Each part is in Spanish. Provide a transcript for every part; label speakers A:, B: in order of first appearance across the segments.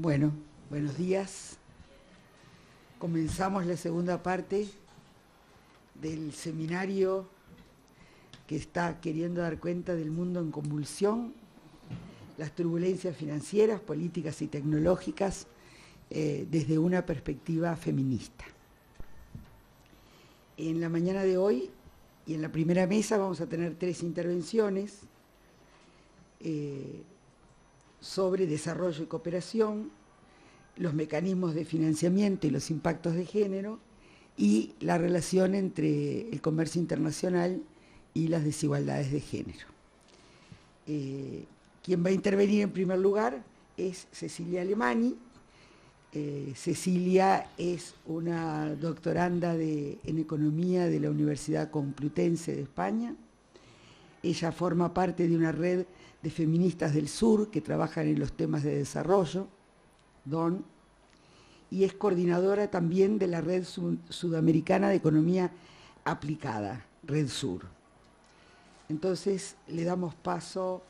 A: Bueno, buenos días. Comenzamos la segunda parte del seminario que está queriendo dar cuenta del mundo en convulsión, las turbulencias financieras, políticas y tecnológicas desde una perspectiva feminista. En la mañana de hoy y en la primera mesa vamos a tener 3 intervenciones sobre desarrollo y cooperación, los mecanismos de financiamiento y los impactos de género y la relación entre el comercio internacional y las desigualdades de género. Quien va a intervenir en primer lugar es Cecilia Alemany. Cecilia es una doctoranda en Economía de la Universidad Complutense de España. Ella forma parte de una red de feministas del sur que trabajan en los temas de desarrollo, DON, y es coordinadora también de la Red Sudamericana de Economía Aplicada, Red Sur. Entonces le damos paso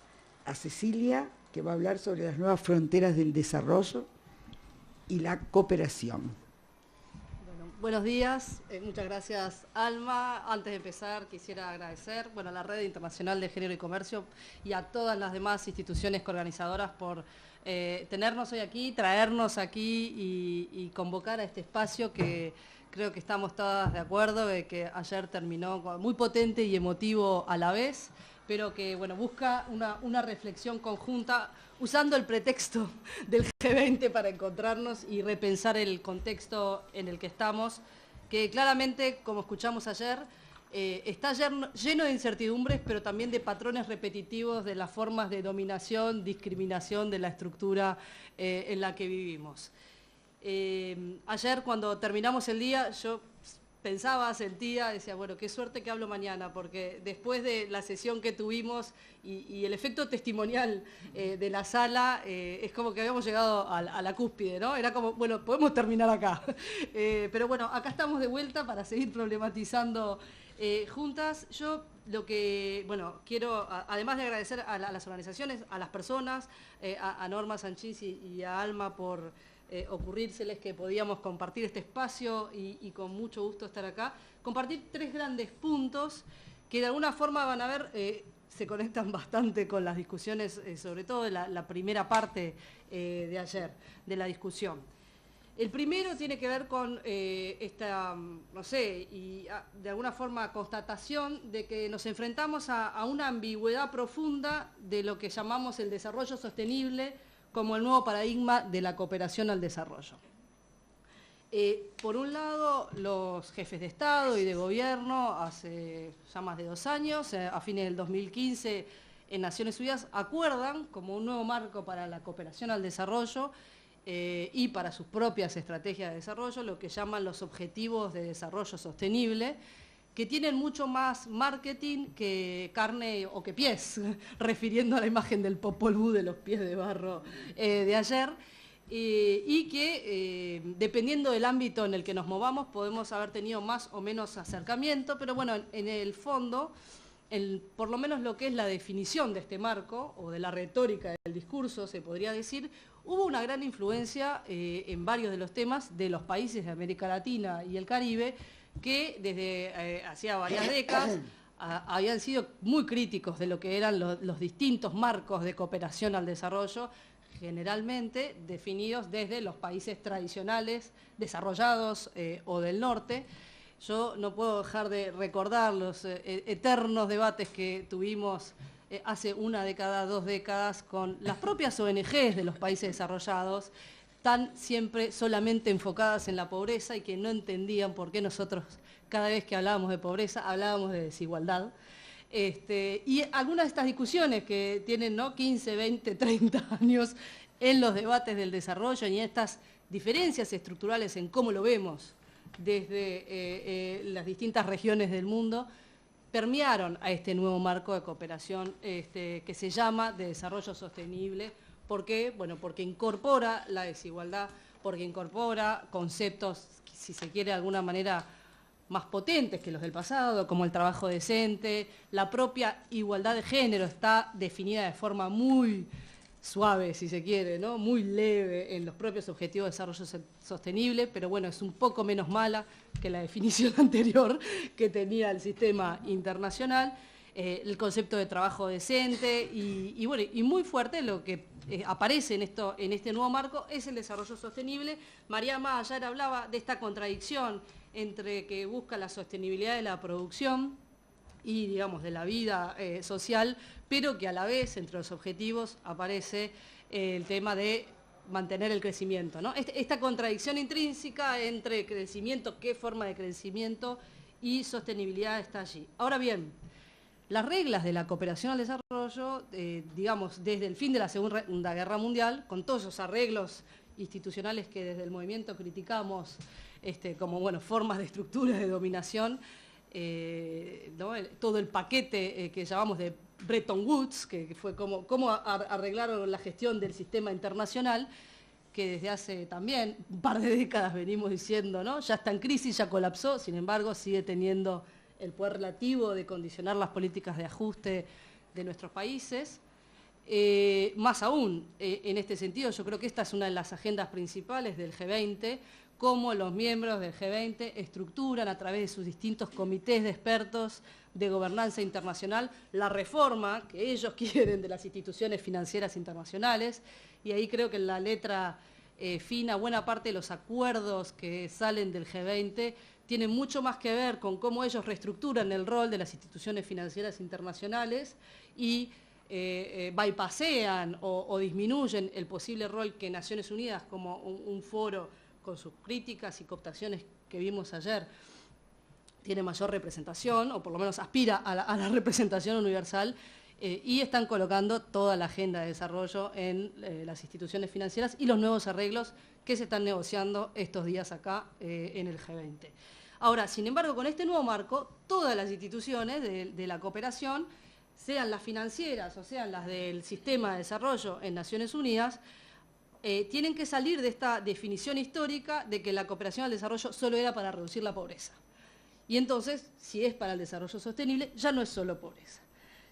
A: a Cecilia, que va a hablar sobre las nuevas fronteras del desarrollo y la cooperación.
B: Bueno, buenos días, muchas gracias Alma. Antes de empezar quisiera agradecer a la Red Internacional de Género y Comercio y a todas las demás instituciones organizadoras por tenernos hoy aquí, traernos aquí y convocar a este espacio que creo que estamos todas de acuerdo, que ayer terminó muy potente y emotivo a la vez, pero que busca una reflexión conjunta usando el pretexto del G20 para encontrarnos y repensar el contexto en el que estamos, que claramente, como escuchamos ayer, está lleno de incertidumbres, pero también de patrones repetitivos de las formas de dominación, discriminación de la estructura en la que vivimos. Ayer cuando terminamos el día yo pensaba, sentía, decía, qué suerte que hablo mañana, porque después de la sesión que tuvimos y el efecto testimonial de la sala, es como que habíamos llegado a la cúspide, ¿no? Era como, podemos terminar acá. Pero acá estamos de vuelta para seguir problematizando juntas. Yo lo que, quiero, además de agradecer a las organizaciones, a las personas, a Norma Sanchís y a Alma por ocurrírseles que podíamos compartir este espacio y con mucho gusto estar acá, compartir 3 grandes puntos que de alguna forma van a ver, se conectan bastante con las discusiones, sobre todo de la primera parte de ayer, de la discusión. El primero tiene que ver con esta, de alguna forma constatación de que nos enfrentamos a una ambigüedad profunda de lo que llamamos el desarrollo sostenible como el nuevo paradigma de la cooperación al desarrollo. Por un lado, los jefes de Estado y de Gobierno, hace ya más de 2 años, a fines del 2015, en Naciones Unidas, acuerdan como un nuevo marco para la cooperación al desarrollo y para sus propias estrategias de desarrollo, lo que llaman los Objetivos de Desarrollo Sostenible, que tienen mucho más marketing que carne o que pies, refiriendo a la imagen del Popol Vuh de los pies de barro de ayer, y que dependiendo del ámbito en el que nos movamos podemos haber tenido más o menos acercamiento, pero en el fondo, por lo menos lo que es la definición de este marco, o de la retórica del discurso, se podría decir, hubo una gran influencia en varios de los temas de los países de América Latina y el Caribe, que desde hacía varias décadas habían sido muy críticos de lo que eran los distintos marcos de cooperación al desarrollo, generalmente definidos desde los países tradicionales, desarrollados o del norte. Yo no puedo dejar de recordar los eternos debates que tuvimos hace 1 década, 2 décadas, con las propias ONGs de los países desarrollados, tan siempre solamente enfocadas en la pobreza y que no entendían por qué nosotros, cada vez que hablábamos de pobreza, hablábamos de desigualdad. Y algunas de estas discusiones que tienen 15, 20, 30 años en los debates del desarrollo y en estas diferencias estructurales en cómo lo vemos desde las distintas regiones del mundo, permearon a este nuevo marco de cooperación que se llama de desarrollo sostenible. ¿Por qué? Porque incorpora la desigualdad, porque incorpora conceptos, si se quiere de alguna manera, más potentes que los del pasado, como el trabajo decente, la propia igualdad de género está definida de forma muy suave, si se quiere, ¿no? Muy leve en los propios objetivos de desarrollo sostenible, pero bueno, es un poco menos mala que la definición anterior que tenía el sistema internacional. El concepto de trabajo decente y bueno, y muy fuerte lo que aparece en este nuevo marco es el desarrollo sostenible. Mariama ayer hablaba de esta contradicción entre que busca la sostenibilidad de la producción y, digamos, de la vida social, pero que a la vez, entre los objetivos, aparece el tema de mantener el crecimiento, ¿no? Esta contradicción intrínseca entre crecimiento, qué forma de crecimiento y sostenibilidad está allí. Ahora bien, las reglas de la cooperación al desarrollo, digamos, desde el fin de la Segunda Guerra Mundial, con todos esos arreglos institucionales que desde el movimiento criticamos como, bueno, formas de estructuras de dominación, ¿no? Todo el paquete que llamamos de Bretton Woods, que fue cómo arreglaron la gestión del sistema internacional, que desde hace también un par de décadas venimos diciendo, ¿no? Ya está en crisis, ya colapsó, sin embargo sigue teniendo el poder relativo de condicionar las políticas de ajuste de nuestros países. Más aún, en este sentido, yo creo que esta es una de las agendas principales del G20, cómo los miembros del G20 estructuran a través de sus distintos comités de expertos de gobernanza internacional la reforma que ellos quieren de las instituciones financieras internacionales, y ahí creo que en la letra fina, buena parte de los acuerdos que salen del G20 tienen mucho más que ver con cómo ellos reestructuran el rol de las instituciones financieras internacionales y bypassean o disminuyen el posible rol que Naciones Unidas, como un foro con sus críticas y cooptaciones que vimos ayer, tiene mayor representación, o por lo menos aspira a la representación universal, y están colocando toda la agenda de desarrollo en las instituciones financieras y los nuevos arreglos que se están negociando estos días acá en el G20. Ahora, sin embargo, con este nuevo marco, todas las instituciones de la cooperación, sean las financieras o sean las del sistema de desarrollo en Naciones Unidas, tienen que salir de esta definición histórica de que la cooperación al desarrollo solo era para reducir la pobreza. Y entonces, si es para el desarrollo sostenible, ya no es solo pobreza.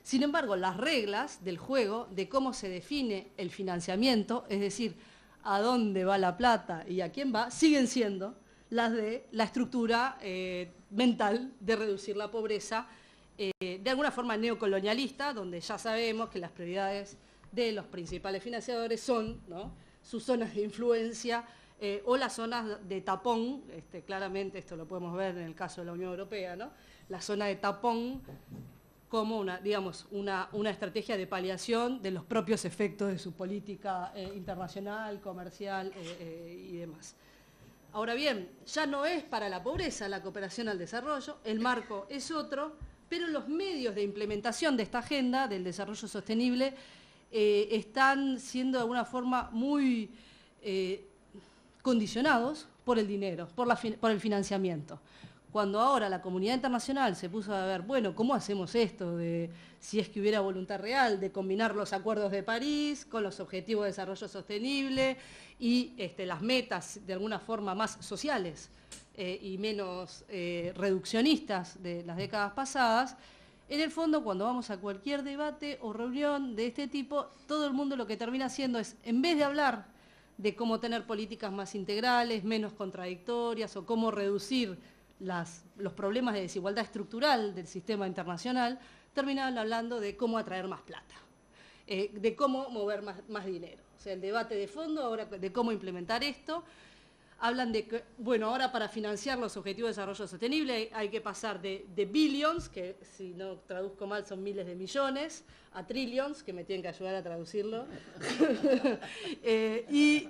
B: Sin embargo, las reglas del juego de cómo se define el financiamiento, es decir, a dónde va la plata y a quién va, siguen siendo las de la estructura mental de reducir la pobreza, de alguna forma neocolonialista, donde ya sabemos que las prioridades de los principales financiadores son, ¿no?, sus zonas de influencia o las zonas de tapón. Claramente esto lo podemos ver en el caso de la Unión Europea, ¿no?, la zona de tapón como una estrategia de paliación de los propios efectos de su política internacional, comercial y demás. Ahora bien, ya no es para la pobreza la cooperación al desarrollo, el marco es otro, pero los medios de implementación de esta agenda del desarrollo sostenible están siendo de alguna forma muy condicionados por el dinero, por el financiamiento. Cuando ahora la comunidad internacional se puso a ver, bueno, ¿cómo hacemos esto? Si es que hubiera voluntad real de combinar los acuerdos de París con los objetivos de desarrollo sostenible y las metas de alguna forma más sociales y menos reduccionistas de las décadas pasadas, en el fondo cuando vamos a cualquier debate o reunión de este tipo, todo el mundo lo que termina haciendo es, en vez de hablar de cómo tener políticas más integrales, menos contradictorias o cómo reducir los problemas de desigualdad estructural del sistema internacional, terminaban hablando de cómo atraer más plata, de cómo mover más dinero. O sea, el debate de fondo ahora de cómo implementar esto, hablan de que, bueno, ahora para financiar los objetivos de desarrollo sostenible hay que pasar de billions, que si no traduzco mal son miles de millones, a trillions, que me tienen que ayudar a traducirlo, y...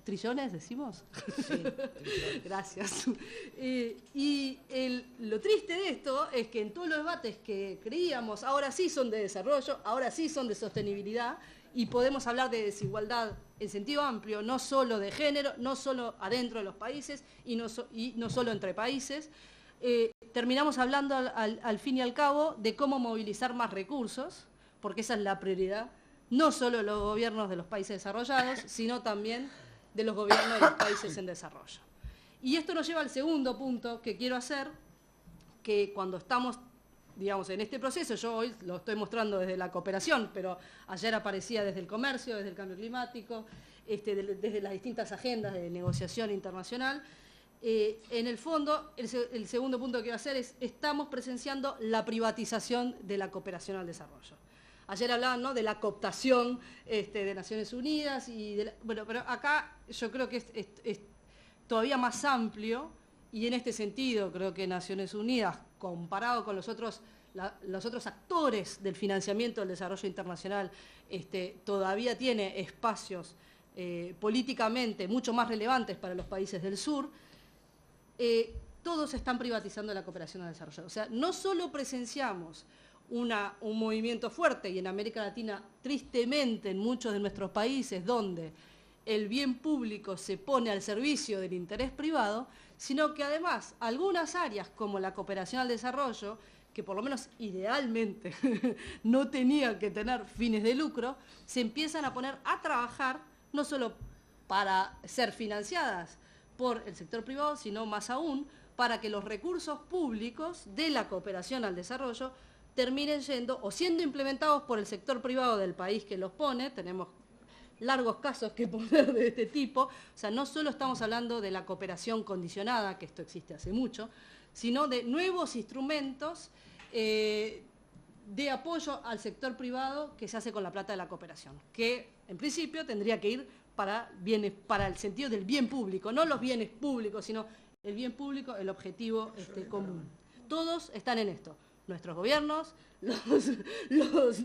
B: ¿Trillones decimos? Sí. Gracias. Lo triste de esto es que en todos los debates que creíamos, ahora sí son de desarrollo, ahora sí son de sostenibilidad, y podemos hablar de desigualdad en sentido amplio, no solo de género, no solo adentro de los países y no solo entre países, terminamos hablando al fin y al cabo de cómo movilizar más recursos, porque esa es la prioridad, no solo de los gobiernos de los países desarrollados, sino también de los gobiernos de los países en desarrollo. Y esto nos lleva al segundo punto que quiero hacer, que cuando estamos digamos, en este proceso, yo hoy lo estoy mostrando desde la cooperación, pero ayer aparecía desde el comercio, desde el cambio climático, desde las distintas agendas de negociación internacional. En el fondo, el segundo punto que quiero hacer es, estamos presenciando la privatización de la cooperación al desarrollo. Ayer hablaban, ¿no?, de la cooptación de Naciones Unidas, bueno, pero acá yo creo que es todavía más amplio, y en este sentido creo que Naciones Unidas, comparado con los otros actores del financiamiento del desarrollo internacional, todavía tiene espacios políticamente mucho más relevantes para los países del sur. Todos están privatizando la cooperación al desarrollo. O sea, no solo presenciamos un movimiento fuerte, y en América Latina, tristemente, en muchos de nuestros países, donde el bien público se pone al servicio del interés privado, sino que además algunas áreas como la cooperación al desarrollo, que por lo menos idealmente no tenían que tener fines de lucro, se empiezan a poner a trabajar no solo para ser financiadas por el sector privado, sino más aún para que los recursos públicos de la cooperación al desarrollo terminen yendo o siendo implementados por el sector privado del país que los pone. Tenemos largos casos que poner de este tipo. O sea, no solo estamos hablando de la cooperación condicionada, que esto existe hace mucho, sino de nuevos instrumentos de apoyo al sector privado que se hace con la plata de la cooperación, que en principio tendría que ir para el sentido del bien público, no los bienes públicos, sino el bien público, el objetivo común. Todos están en esto. Nuestros gobiernos, los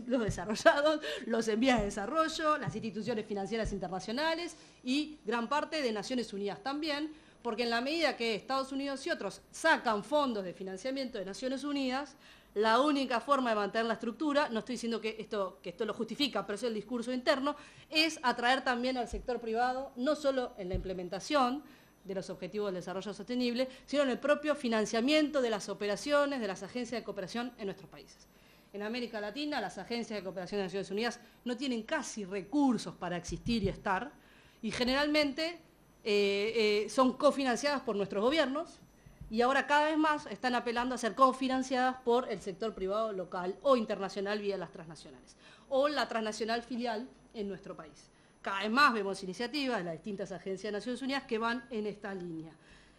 B: desarrollados, los en vías de desarrollo, las instituciones financieras internacionales y gran parte de Naciones Unidas también, porque en la medida que Estados Unidos y otros sacan fondos de financiamiento de Naciones Unidas, la única forma de mantener la estructura, no estoy diciendo que esto lo justifica, pero es el discurso interno, es atraer también al sector privado, no solo en la implementación de los Objetivos del Desarrollo Sostenible, sino en el propio financiamiento de las operaciones de las agencias de cooperación en nuestros países. En América Latina, las agencias de cooperación de Naciones Unidas no tienen casi recursos para existir y estar, y generalmente son cofinanciadas por nuestros gobiernos, y ahora cada vez más están apelando a ser cofinanciadas por el sector privado local o internacional vía las transnacionales, o la transnacional filial en nuestro país. Cada vez más vemos iniciativas de las distintas agencias de Naciones Unidas que van en esta línea.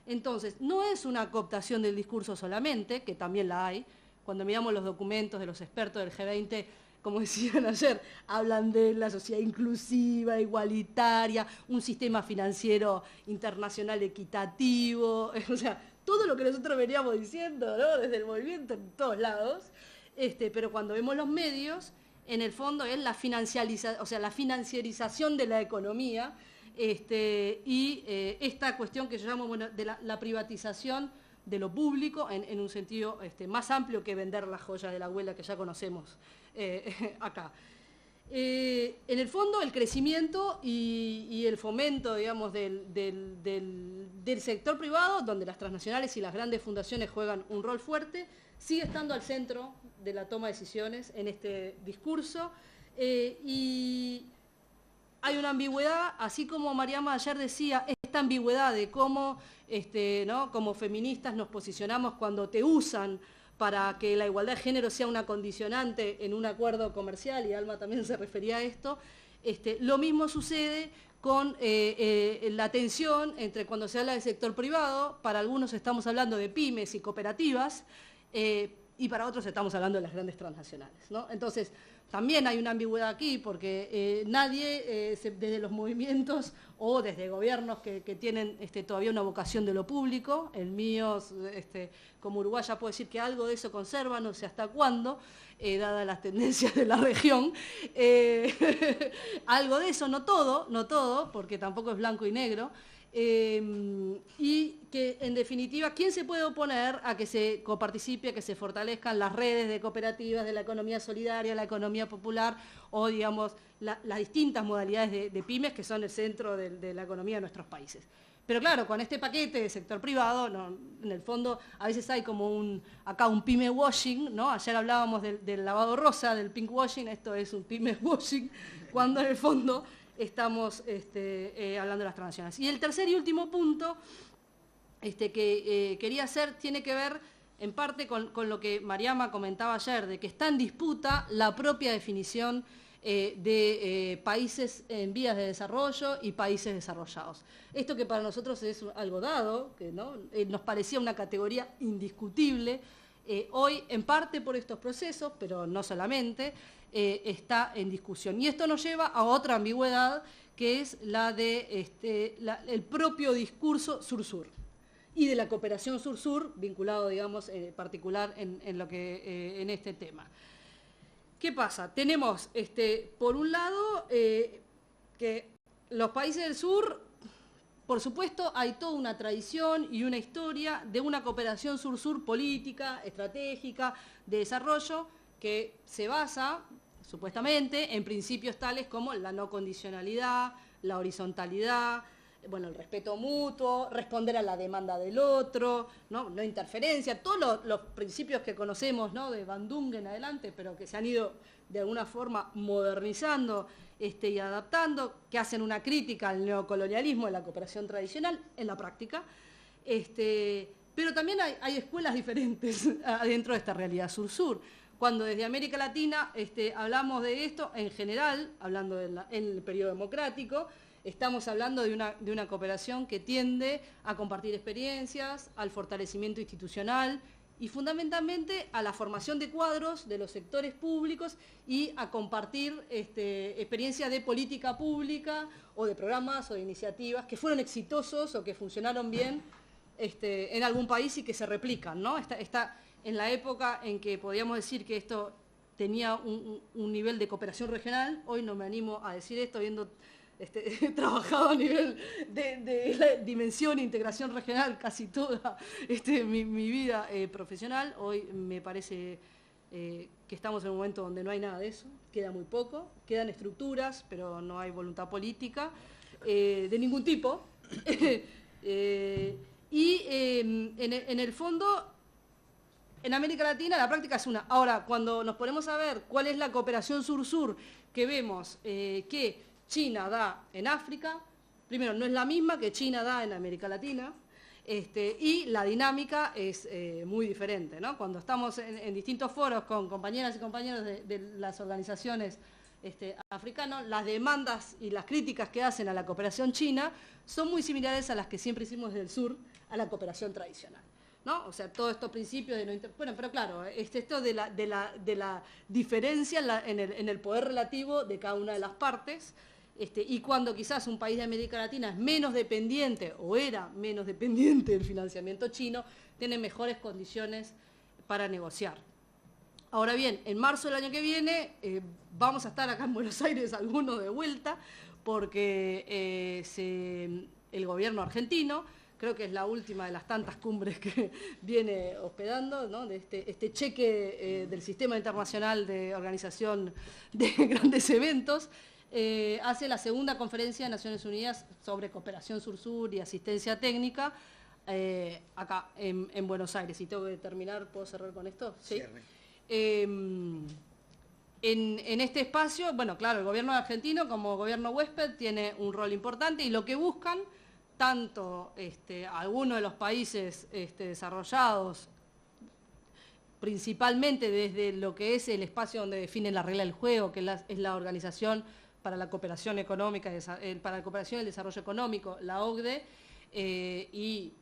B: Entonces, no es una cooptación del discurso solamente, que también la hay. Cuando miramos los documentos de los expertos del G20, como decían ayer, hablan de la sociedad inclusiva, igualitaria, un sistema financiero internacional equitativo, o sea, todo lo que nosotros veníamos diciendo, ¿no?, desde el movimiento en todos lados, pero cuando vemos los medios, en el fondo es la financiarización de la economía y esta cuestión que yo llamo, bueno, de la privatización de lo público en un sentido más amplio que vender la joya de la abuela que ya conocemos acá. En el fondo, el crecimiento y el fomento, digamos, del sector privado, donde las transnacionales y las grandes fundaciones juegan un rol fuerte, sigue estando al centro de la toma de decisiones en este discurso. Y hay una ambigüedad, así como Mariama ayer decía, esta ambigüedad de cómo, ¿no?, como feministas nos posicionamos cuando te usan para que la igualdad de género sea una condicionante en un acuerdo comercial, y Alma también se refería a esto. Lo mismo sucede con la tensión entre cuando se habla del sector privado, para algunos estamos hablando de pymes y cooperativas, y para otros estamos hablando de las grandes transnacionales, ¿no? Entonces, también hay una ambigüedad aquí, porque nadie, desde los movimientos o desde gobiernos que tienen todavía una vocación de lo público, el mío, como uruguaya, puedo decir que algo de eso conserva, no sé hasta cuándo, dadas las tendencias de la región, algo de eso, no todo, porque tampoco es blanco y negro, y que, en definitiva, ¿quién se puede oponer a que se coparticipe, a que se fortalezcan las redes de cooperativas, de la economía solidaria, la economía popular, o, digamos, las distintas modalidades de pymes que son el centro de la economía de nuestros países? Pero claro, con este paquete de sector privado, en el fondo, a veces hay como acá un pyme washing, ¿no? Ayer hablábamos del lavado rosa, del pink washing, esto es un pyme washing, cuando en el fondo estamos hablando de las transnacionales. Y el tercer y último punto que quería hacer tiene que ver en parte con lo que Mariama comentaba ayer, de que está en disputa la propia definición de países en vías de desarrollo y países desarrollados. Esto que para nosotros es algo dado, que ¿no? Nos parecía una categoría indiscutible, hoy en parte por estos procesos, pero no solamente, está en discusión. Y esto nos lleva a otra ambigüedad, que es la de el propio discurso sur-sur y de la cooperación sur-sur, vinculado, digamos, en particular en este tema. ¿Qué pasa? Tenemos, por un lado, que los países del sur, por supuesto, hay toda una tradición y una historia de una cooperación sur-sur política, estratégica, de desarrollo, que se basa, supuestamente, en principios tales como la no condicionalidad, la horizontalidad, bueno, el respeto mutuo, responder a la demanda del otro, no interferencia, todos los principios que conocemos, ¿no? De Bandung en adelante, pero que se han ido de alguna forma modernizando y adaptando, que hacen una crítica al neocolonialismo de la cooperación tradicional en la práctica, pero también hay escuelas diferentes adentro de esta realidad sur-sur. Cuando desde América Latina hablamos de esto, en general, hablando en el periodo democrático, estamos hablando de una cooperación que tiende a compartir experiencias, al fortalecimiento institucional y fundamentalmente a la formación de cuadros de los sectores públicos y a compartir experiencias de política pública o de programas o de iniciativas que fueron exitosos o que funcionaron bien en algún país y que se replican, ¿no? Está en la época en que podíamos decir que esto tenía un nivel de cooperación regional. Hoy no me animo a decir esto, viendo trabajado a nivel de la dimensión e integración regional casi toda mi vida profesional. Hoy me parece que estamos en un momento donde no hay nada de eso, queda muy poco, quedan estructuras, pero no hay voluntad política de ningún tipo. Y en el fondo, en América Latina la práctica es una. Ahora, cuando nos ponemos a ver cuál es la cooperación sur-sur que vemos que China da en África, primero no es la misma que China da en América Latina, y la dinámica es muy diferente, ¿no? Cuando estamos en distintos foros con compañeras y compañeros de las organizaciones africanas, las demandas y las críticas que hacen a la cooperación china son muy similares a las que siempre hicimos desde el sur a la cooperación tradicional, ¿no? O sea, todos estos principios de no bueno, pero claro, esto de la diferencia en el poder relativo de cada una de las partes, y cuando quizás un país de América Latina es menos dependiente o era menos dependiente del financiamiento chino, tiene mejores condiciones para negociar. Ahora bien, en marzo del año que viene vamos a estar acá en Buenos Aires algunos de vuelta, porque el gobierno argentino, creo que es la última de las tantas cumbres que viene hospedando, ¿no? De este cheque del Sistema Internacional de Organización de Grandes Eventos, hace la segunda conferencia de Naciones Unidas sobre cooperación sur-sur y asistencia técnica acá en Buenos Aires. Y tengo que terminar, ¿puedo cerrar con esto? Sí. En este espacio, bueno, claro, el gobierno argentino como gobierno huésped tiene un rol importante y lo que buscan tanto algunos de los países desarrollados, principalmente desde lo que es el espacio donde define la regla del juego, que es la Organización para la Cooperación Económica, para la Cooperación y el Desarrollo Económico, la OCDE, y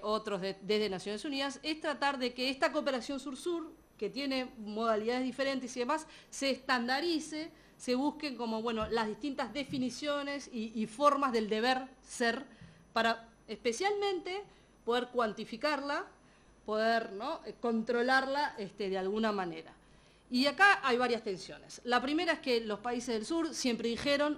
B: otros desde Naciones Unidas, es tratar de que esta cooperación sur-sur, que tiene modalidades diferentes y demás, se estandarice, se busquen como, bueno, las distintas definiciones y formas del deber ser para especialmente poder cuantificarla, poder, ¿no?, controlarla de alguna manera. Y acá hay varias tensiones. La primera es que los países del sur siempre dijeron,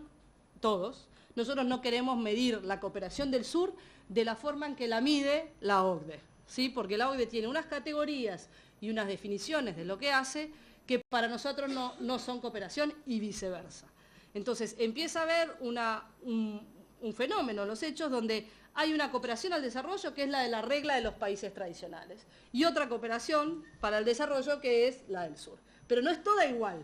B: todos, nosotros no queremos medir la cooperación del sur de la forma en que la mide la OCDE, ¿sí? Porque la OCDE tiene unas categorías y unas definiciones de lo que hace que para nosotros no son cooperación y viceversa. Entonces empieza a haber un fenómeno, los hechos, donde hay una cooperación al desarrollo que es la de la regla de los países tradicionales y otra cooperación para el desarrollo que es la del sur. Pero no es toda igual.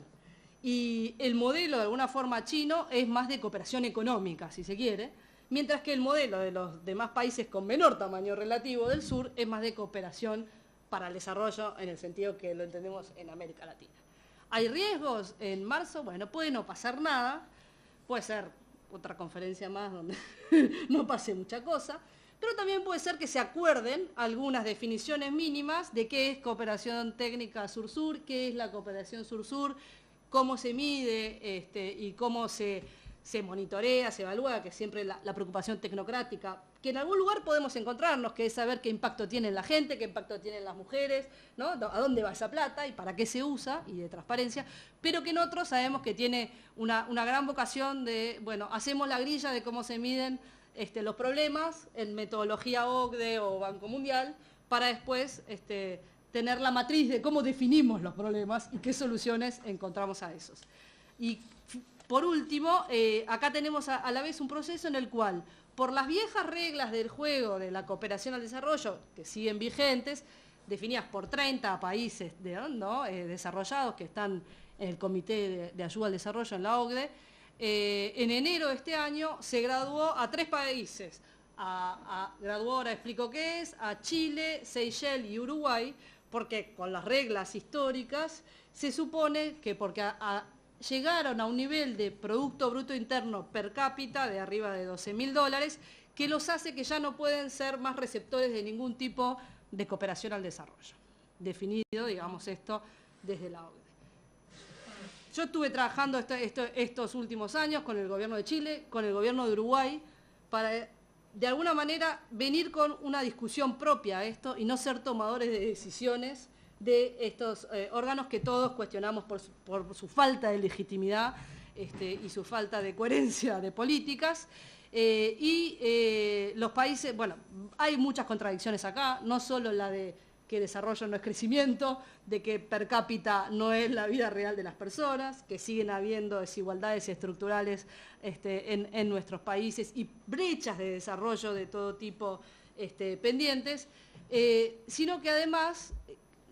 B: Y el modelo, de alguna forma, chino es más de cooperación económica, si se quiere, mientras que el modelo de los demás países con menor tamaño relativo del sur es más de cooperación para el desarrollo en el sentido que lo entendemos en América Latina. ¿Hay riesgos en marzo? Bueno, puede no pasar nada, puede ser otra conferencia más donde no pase mucha cosa, pero también puede ser que se acuerden algunas definiciones mínimas de qué es cooperación técnica sur-sur, qué es la cooperación sur-sur, cómo se mide y cómo se monitorea, se evalúa, que es siempre la preocupación tecnocrática, que en algún lugar podemos encontrarnos, que es saber qué impacto tiene en la gente, qué impacto tienen las mujeres, ¿no? A dónde va esa plata y para qué se usa, y de transparencia, pero que en otros sabemos que tiene una gran vocación de, bueno, hacemos la grilla de cómo se miden los problemas en metodología OCDE o Banco Mundial, para después tener la matriz de cómo definimos los problemas y qué soluciones encontramos a esos. Y por último, acá tenemos a la vez un proceso en el cual, por las viejas reglas del juego de la cooperación al desarrollo, que siguen vigentes, definidas por 30 países desarrollados que están en el Comité de Ayuda al Desarrollo en la OCDE, en enero de este año se graduó a 3 países. Graduó, ahora explico qué es, a Chile, Seychelles y Uruguay, porque con las reglas históricas se supone que porque llegaron a un nivel de Producto Bruto Interno per cápita de arriba de $12.000, que los hace que ya no pueden ser más receptores de ningún tipo de cooperación al desarrollo. Definido, digamos, esto desde la OCDE. Yo estuve trabajando estos últimos años con el gobierno de Chile, con el gobierno de Uruguay, para de alguna manera venir con una discusión propia a esto y no ser tomadores de decisiones de estos órganos que todos cuestionamos por su falta de legitimidad y su falta de coherencia de políticas. Los países, bueno, hay muchas contradicciones acá, no solo la de que desarrollo no es crecimiento, de que per cápita no es la vida real de las personas, que siguen habiendo desigualdades estructurales en nuestros países y brechas de desarrollo de todo tipo pendientes, sino que además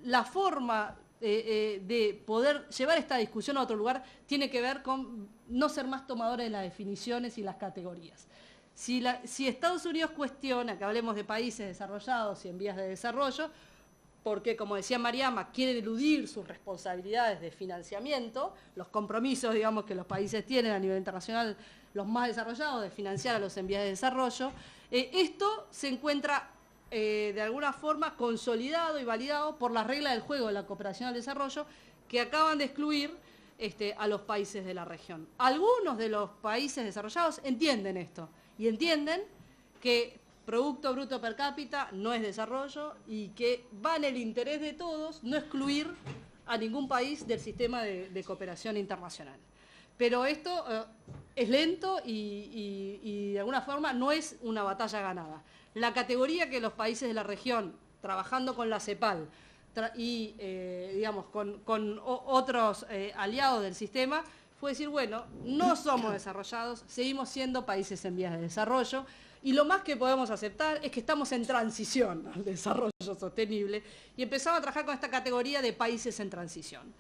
B: la forma de poder llevar esta discusión a otro lugar tiene que ver con no ser más tomadores de las definiciones y las categorías. Si Estados Unidos cuestiona que hablemos de países desarrollados y en vías de desarrollo, porque, como decía Mariama, quieren eludir sus responsabilidades de financiamiento, los compromisos, digamos, que los países tienen a nivel internacional, los más desarrollados, de financiar a los en vías de desarrollo, esto se encuentra de alguna forma consolidado y validado por las reglas del juego de la cooperación al desarrollo que acaban de excluir a los países de la región. Algunos de los países desarrollados entienden esto y entienden que Producto Bruto Per cápita no es desarrollo y que va en el interés de todos no excluir a ningún país del sistema de cooperación internacional. Pero esto es lento y de alguna forma no es una batalla ganada. La categoría que los países de la región, trabajando con la CEPAL y digamos, con otros aliados del sistema, fue decir, bueno, no somos desarrollados, seguimos siendo países en vías de desarrollo, y lo más que podemos aceptar es que estamos en transición al desarrollo sostenible y empezamos a trabajar con esta categoría de países en transición,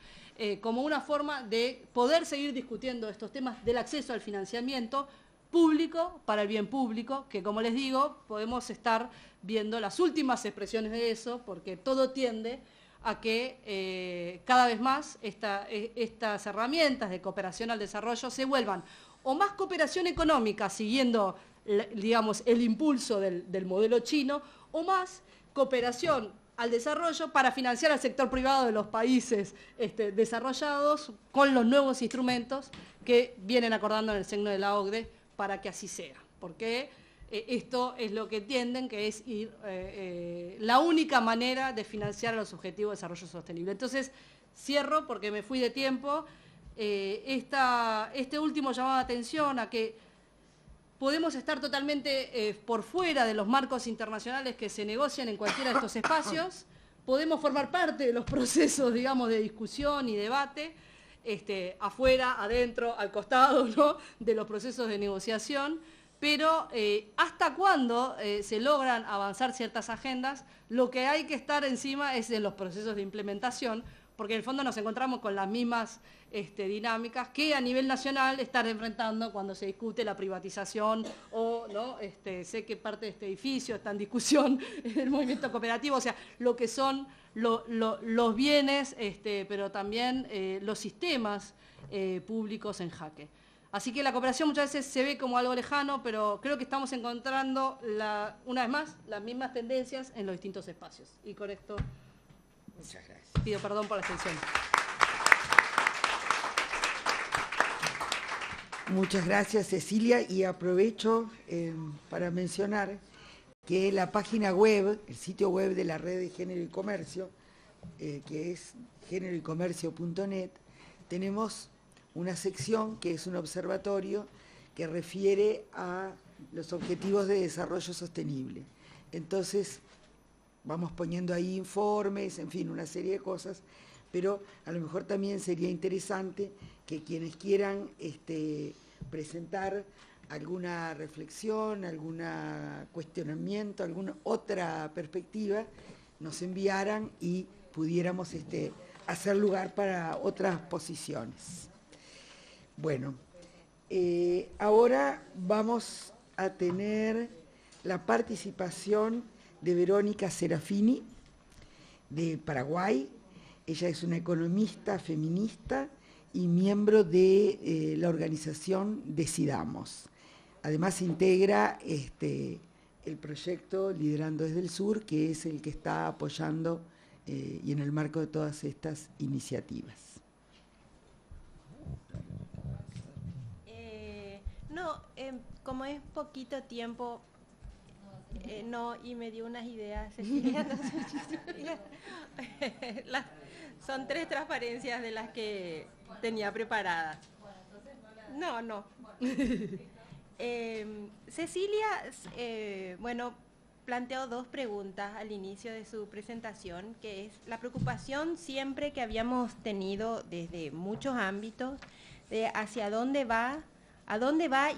B: como una forma de poder seguir discutiendo estos temas del acceso al financiamiento público para el bien público, que como les digo, podemos estar viendo las últimas expresiones de eso, porque todo tiende a que cada vez más estas herramientas de cooperación al desarrollo se vuelvan o más cooperación económica, siguiendo digamos, el impulso del modelo chino, o más cooperación al desarrollo para financiar al sector privado de los países desarrollados con los nuevos instrumentos que vienen acordando en el seno de la OCDE para que así sea. Porque esto es lo que entienden que es la única manera de financiar los objetivos de desarrollo sostenible. Entonces, cierro porque me fui de tiempo. Este último llamado de atención a que podemos estar totalmente por fuera de los marcos internacionales que se negocian en cualquiera de estos espacios, podemos formar parte de los procesos, digamos, de discusión y debate, afuera, adentro, al costado, ¿no?, de los procesos de negociación, pero hasta cuando se logran avanzar ciertas agendas, lo que hay que estar encima es en los procesos de implementación, porque en el fondo nos encontramos con las mismas dinámicas que a nivel nacional están enfrentando cuando se discute la privatización o, ¿no? Sé que parte de este edificio está en discusión el movimiento cooperativo, o sea, lo que son los bienes, pero también los sistemas públicos en jaque. Así que la cooperación muchas veces se ve como algo lejano, pero creo que estamos encontrando, una vez más, las mismas tendencias en los distintos espacios. Y con esto
A: Muchas gracias.
B: pido perdón por la extensión.
A: Muchas gracias, Cecilia, y aprovecho para mencionar que la página web, el sitio web de la Red de Género y Comercio, que es generoycomercio.net, tenemos una sección que es un observatorio que refiere a los objetivos de desarrollo sostenible. Entonces, vamos poniendo ahí informes, en fin, una serie de cosas, pero a lo mejor también sería interesante que quienes quieran presentar alguna reflexión, algún cuestionamiento, alguna otra perspectiva, nos enviaran y pudiéramos hacer lugar para otras posiciones. Bueno, ahora vamos a tener la participación de Verónica Serafini, de Paraguay. Ella es una economista feminista y miembro de la organización Decidamos. Además integra el proyecto Liderando desde el Sur, que es el que está apoyando y en el marco de todas estas iniciativas.
C: Como es poquito tiempo, y me dio unas ideas, Cecilia, son 3 transparencias de las que tenía preparadas. No. Cecilia, planteó 2 preguntas al inicio de su presentación, que es la preocupación siempre que habíamos tenido desde muchos ámbitos de hacia dónde va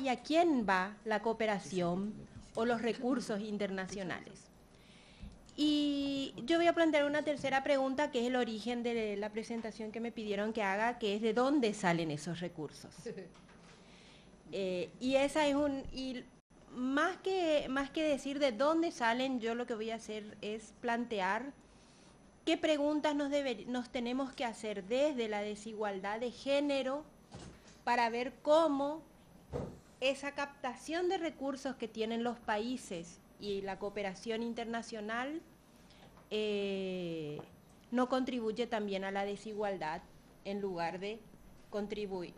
C: y a quién va la cooperación o los recursos internacionales. Y yo voy a plantear una tercera pregunta, que es el origen de la presentación que me pidieron que haga, que es de dónde salen esos recursos. Y esa es más que decir de dónde salen, yo lo que voy a hacer es plantear qué preguntas nos tenemos que hacer desde la desigualdad de género para ver cómo esa captación de recursos que tienen los países y la cooperación internacional no contribuye también a la desigualdad en lugar de contribuir,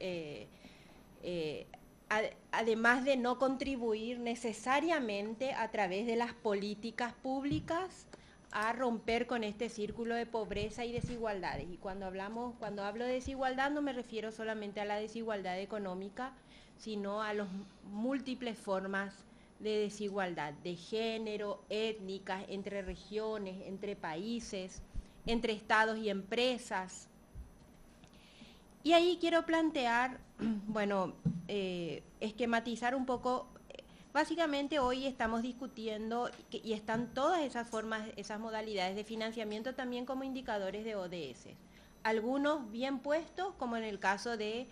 C: además de no contribuir necesariamente a través de las políticas públicas a romper con este círculo de pobreza y desigualdades. Y cuando hablo de desigualdad no me refiero solamente a la desigualdad económica, sino a las múltiples formas de desigualdad, de género, étnicas, entre regiones, entre países, entre estados y empresas. Y ahí quiero plantear, esquematizar un poco. Básicamente hoy estamos discutiendo y están todas esas formas, esas modalidades de financiamiento también como indicadores de ODS. Algunos bien puestos, como en el caso de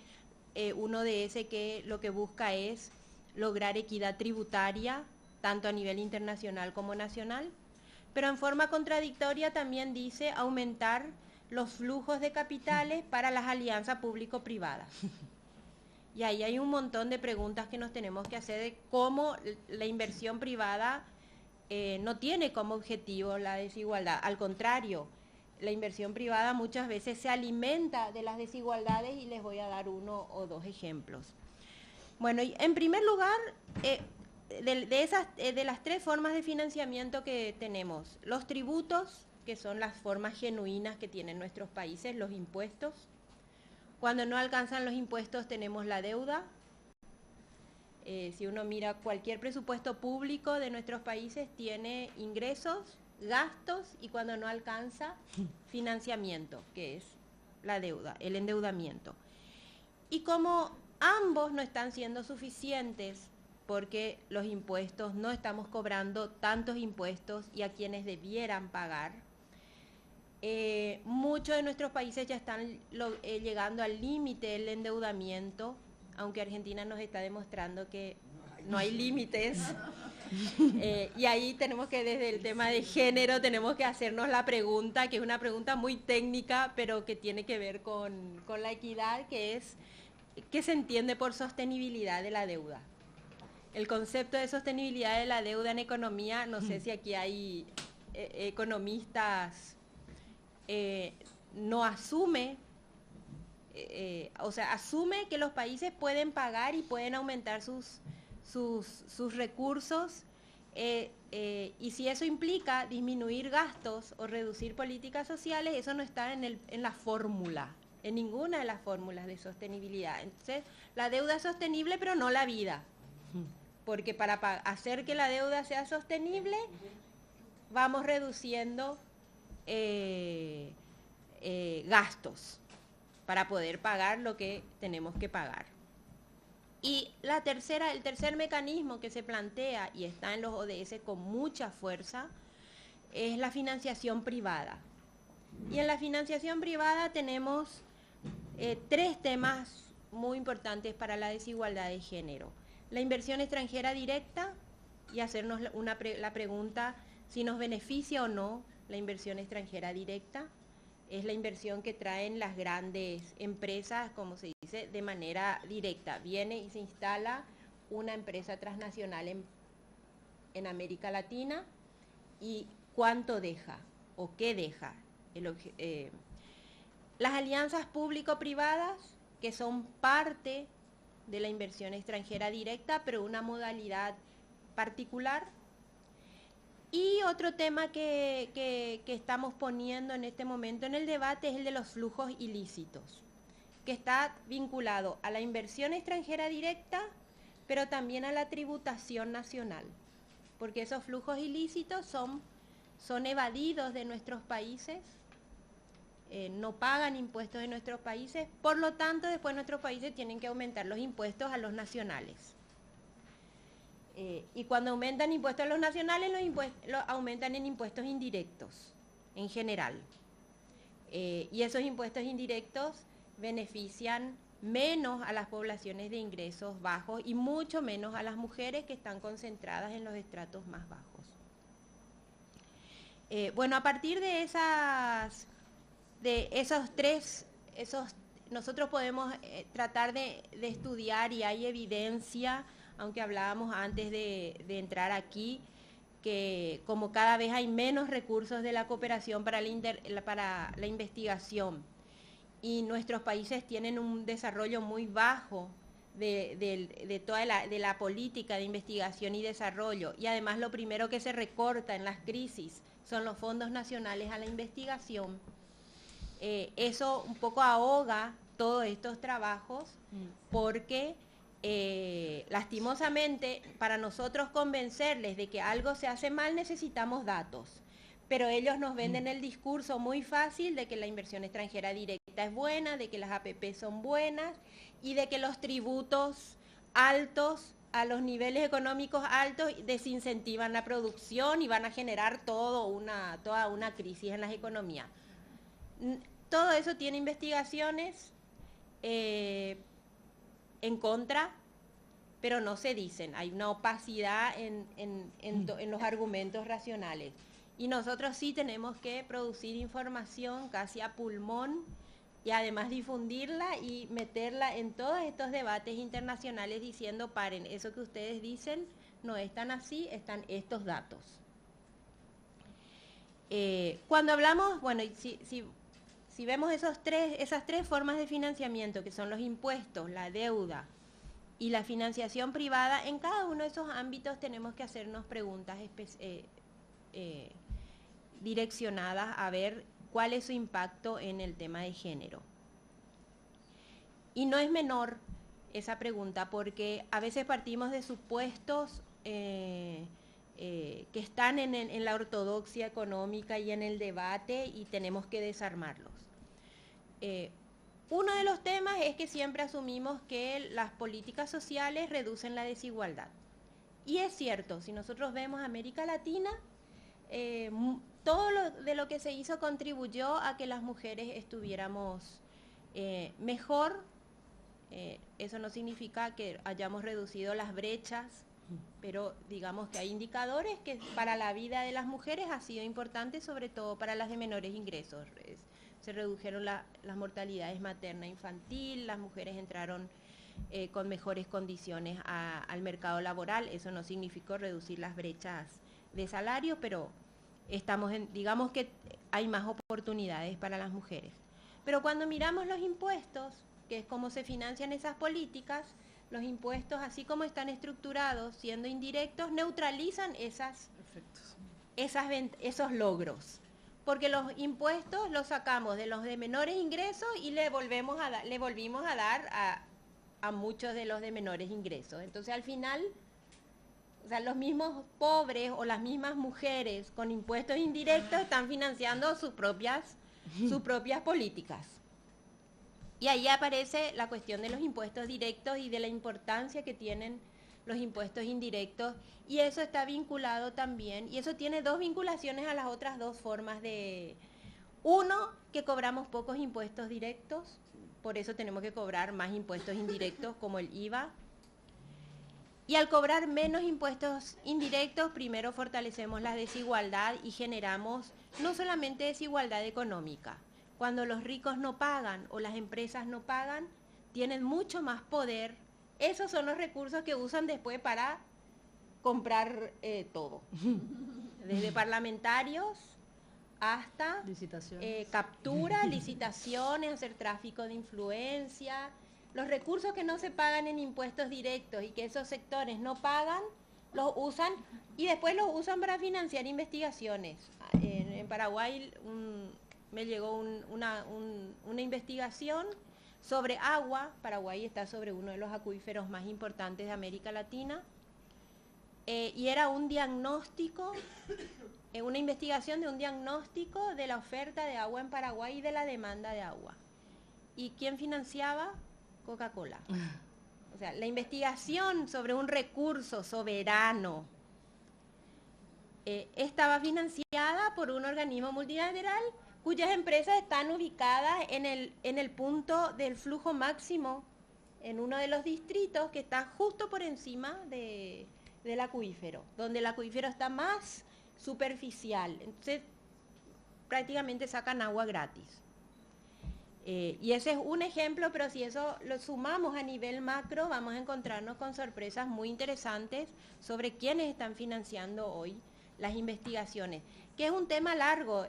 C: un ODS que lo que busca es lograr equidad tributaria, tanto a nivel internacional como nacional, pero en forma contradictoria también dice aumentar los flujos de capitales para las alianzas público-privadas. Y ahí hay un montón de preguntas que nos tenemos que hacer de cómo la inversión privada no tiene como objetivo la desigualdad. Al contrario, la inversión privada muchas veces se alimenta de las desigualdades y les voy a dar 1 o 2 ejemplos. Bueno, y en primer lugar, de las 3 formas de financiamiento que tenemos, los tributos, que son las formas genuinas que tienen nuestros países, los impuestos. Cuando no alcanzan los impuestos tenemos la deuda. Si uno mira cualquier presupuesto público de nuestros países tiene ingresos, gastos y cuando no alcanza, financiamiento, que es la deuda, el endeudamiento. Y como ambos no están siendo suficientes porque los impuestos, no estamos cobrando tantos impuestos y a quienes debieran pagar, Muchos de nuestros países ya están llegando al límite del endeudamiento, aunque Argentina nos está demostrando que no hay límites. Y ahí tenemos que, desde el tema de género, tenemos que hacernos la pregunta, que es una pregunta muy técnica, pero que tiene que ver con la equidad, que es, ¿qué se entiende por sostenibilidad de la deuda? El concepto de sostenibilidad de la deuda en economía, no sé si aquí hay economistas, no asume, o sea, asume que los países pueden pagar y pueden aumentar sus recursos, y si eso implica disminuir gastos o reducir políticas sociales, eso no está en la fórmula, en ninguna de las fórmulas de sostenibilidad. Entonces, la deuda es sostenible, pero no la vida, porque para hacer que la deuda sea sostenible, vamos reduciendo gastos para poder pagar lo que tenemos que pagar. Y el tercer mecanismo que se plantea y está en los ODS con mucha fuerza es la financiación privada. Y en la financiación privada tenemos tres temas muy importantes para la desigualdad de género. La inversión extranjera directa, y hacernos la pregunta si nos beneficia o no la inversión extranjera directa. Es la inversión que traen las grandes empresas, como se dice, de manera directa. Viene y se instala una empresa transnacional en América Latina, y cuánto deja o qué deja. Las alianzas público-privadas, que son parte de la inversión extranjera directa, pero una modalidad particular. Y otro tema que estamos poniendo en este momento en el debate es el de los flujos ilícitos, que está vinculado a la inversión extranjera directa, pero también a la tributación nacional, porque esos flujos ilícitos son evadidos de nuestros países, no pagan impuestos en nuestros países, por lo tanto después nuestros países tienen que aumentar los impuestos a los nacionales. Y cuando aumentan impuestos a los nacionales, los aumentan en impuestos indirectos, en general. Y esos impuestos indirectos benefician menos a las poblaciones de ingresos bajos y mucho menos a las mujeres, que están concentradas en los estratos más bajos. Bueno, a partir de esos tres, nosotros podemos tratar de estudiar, y hay evidencia, aunque hablábamos antes de entrar aquí, que como cada vez hay menos recursos de la cooperación para la investigación, y nuestros países tienen un desarrollo muy bajo de toda la política de investigación y desarrollo, y además lo primero que se recorta en las crisis son los fondos nacionales a la investigación. Eso un poco ahoga todos estos trabajos, porque lastimosamente, para nosotros convencerles de que algo se hace mal, necesitamos datos. Pero ellos nos venden el discurso muy fácil de que la inversión extranjera directa es buena, de que las APP son buenas, y de que los tributos altos, a los niveles económicos altos, desincentivan la producción y van a generar toda una crisis en las economías. Todo eso tiene investigaciones en contra, pero no se dicen. Hay una opacidad en los argumentos racionales. Y nosotros sí tenemos que producir información casi a pulmón, y además difundirla y meterla en todos estos debates internacionales, diciendo: paren, eso que ustedes dicen no es tan así, están estos datos. Cuando hablamos, bueno, si vemos esas tres formas de financiamiento, que son los impuestos, la deuda y la financiación privada, en cada uno de esos ámbitos tenemos que hacernos preguntas direccionadas a ver cuál es su impacto en el tema de género. Y no es menor esa pregunta, porque a veces partimos de supuestos que están en la ortodoxia económica y en el debate, y tenemos que desarmarlos. Uno de los temas es que siempre asumimos que las políticas sociales reducen la desigualdad. Y es cierto, si nosotros vemos América Latina, todo de lo que se hizo contribuyó a que las mujeres estuviéramos mejor. Eso no significa que hayamos reducido las brechas, pero digamos que hay indicadores que para la vida de las mujeres ha sido importante, sobre todo para las de menores ingresos. Se redujeron las mortalidades materna-infantil, las mujeres entraron con mejores condiciones al mercado laboral. Eso no significó reducir las brechas de salario, pero digamos que hay más oportunidades para las mujeres. Pero cuando miramos los impuestos, que es cómo se financian esas políticas, los impuestos, así como están estructurados, siendo indirectos, neutralizan esos logros. Porque los impuestos los sacamos de los de menores ingresos y le volvimos a dar a muchos de los de menores ingresos. Entonces, al final, o sea, los mismos pobres o las mismas mujeres con impuestos indirectos están financiando sus propias políticas. Y ahí aparece la cuestión de los impuestos directos y de la importancia que tienen los impuestos indirectos, y eso está vinculado también, y eso tiene dos vinculaciones a las otras dos formas de... Uno, que cobramos pocos impuestos directos, por eso tenemos que cobrar más impuestos indirectos como el IVA. Y al cobrar menos impuestos indirectos, primero fortalecemos la desigualdad y generamos no solamente desigualdad económica. Cuando los ricos no pagan o las empresas no pagan, tienen mucho más poder. Esos son los recursos que usan después para comprar todo. Desde parlamentarios hasta captura, licitaciones, hacer tráfico de influencia. Los recursos que no se pagan en impuestos directos y que esos sectores no pagan, los usan y después los usan para financiar investigaciones. En Paraguay me llegó una investigación sobre agua. Paraguay está sobre uno de los acuíferos más importantes de América Latina, y era un diagnóstico, una investigación de un diagnóstico de la oferta de agua en Paraguay y de la demanda de agua. ¿Y quién financiaba? Coca-Cola. O sea, la investigación sobre un recurso soberano estaba financiada por un organismo multilateral cuyas empresas están ubicadas en el punto del flujo máximo, en uno de los distritos que está justo por encima del acuífero, donde el acuífero está más superficial. Entonces, prácticamente sacan agua gratis. Y ese es un ejemplo, pero si eso lo sumamos a nivel macro, vamos a encontrarnos con sorpresas muy interesantes sobre quiénes están financiando hoy las investigaciones, que es un tema largo.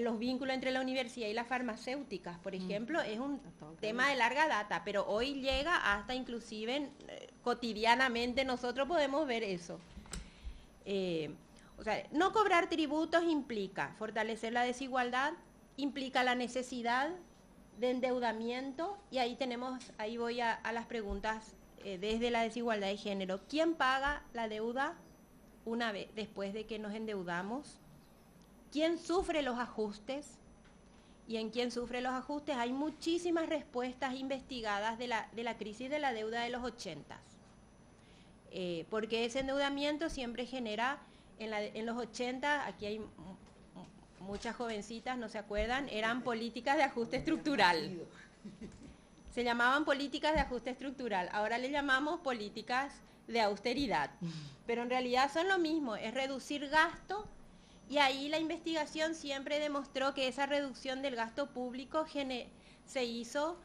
C: Los vínculos entre la universidad y las farmacéuticas, por ejemplo, es un tema de larga data, pero hoy llega hasta inclusive cotidianamente nosotros podemos ver eso. O sea, no cobrar tributos implica fortalecer la desigualdad, implica la necesidad de endeudamiento, y ahí voy a las preguntas desde la desigualdad de género. ¿Quién paga la deuda una vez después de que nos endeudamos? ¿Quién sufre los ajustes? Y en quién sufre los ajustes hay muchísimas respuestas investigadas de la crisis de la deuda de los 80s. Porque ese endeudamiento siempre genera, en los 80, aquí hay muchas jovencitas, no se acuerdan, eran políticas de ajuste estructural. Se llamaban políticas de ajuste estructural, ahora le llamamos políticas de austeridad, pero en realidad son lo mismo, es reducir gasto, y ahí la investigación siempre demostró que esa reducción del gasto público se hizo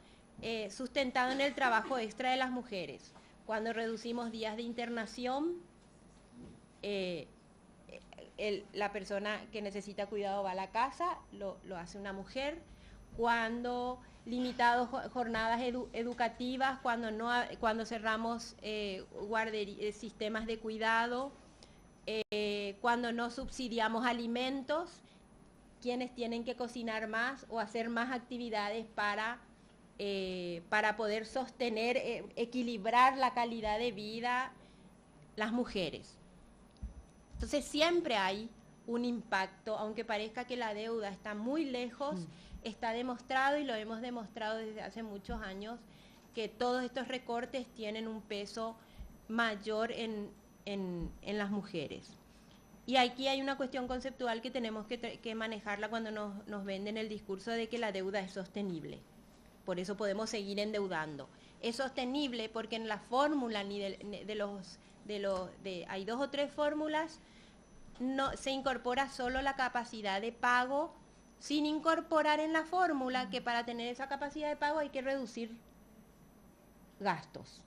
C: sustentado en el trabajo extra de las mujeres. Cuando reducimos días de internación, la persona que necesita cuidado va a la casa, lo hace una mujer. Cuando limitamos jornadas educativas, cuando cerramos sistemas de cuidado, cuando no subsidiamos alimentos, quienes tienen que cocinar más o hacer más actividades para poder sostener, equilibrar la calidad de vida, las mujeres. Entonces siempre hay un impacto, aunque parezca que la deuda está muy lejos, está demostrado, y lo hemos demostrado desde hace muchos años, que todos estos recortes tienen un peso mayor en las mujeres. Y aquí hay una cuestión conceptual que tenemos que manejarla cuando nos venden el discurso de que la deuda es sostenible. Por eso podemos seguir endeudando. Es sostenible porque en la fórmula hay 2 o 3 fórmulas, no se incorpora solo la capacidad de pago, sin incorporar en la fórmula que para tener esa capacidad de pago hay que reducir gastos.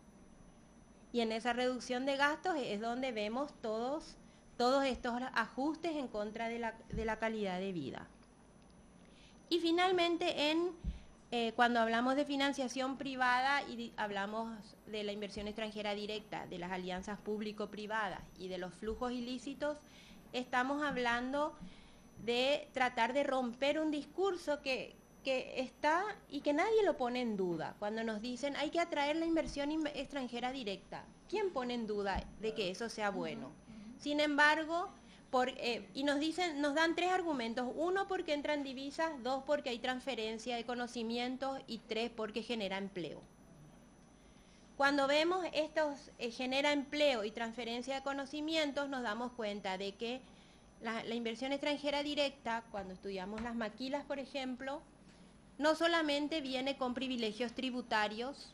C: Y en esa reducción de gastos es donde vemos todos estos ajustes en contra de la calidad de vida. Y finalmente, cuando hablamos de financiación privada y hablamos de la inversión extranjera directa, de las alianzas público-privadas y de los flujos ilícitos, estamos hablando de tratar de romper un discurso que está y que nadie lo pone en duda. Cuando nos dicen hay que atraer la inversión extranjera directa, ¿quién pone en duda de que eso sea bueno? Sin embargo, y nos dan 3 argumentos. 1, porque entran divisas. 2, porque hay transferencia de conocimientos. Y 3, porque genera empleo. Cuando vemos estos genera empleo y transferencia de conocimientos, nos damos cuenta de que la inversión extranjera directa, cuando estudiamos las maquilas, por ejemplo, no solamente viene con privilegios tributarios,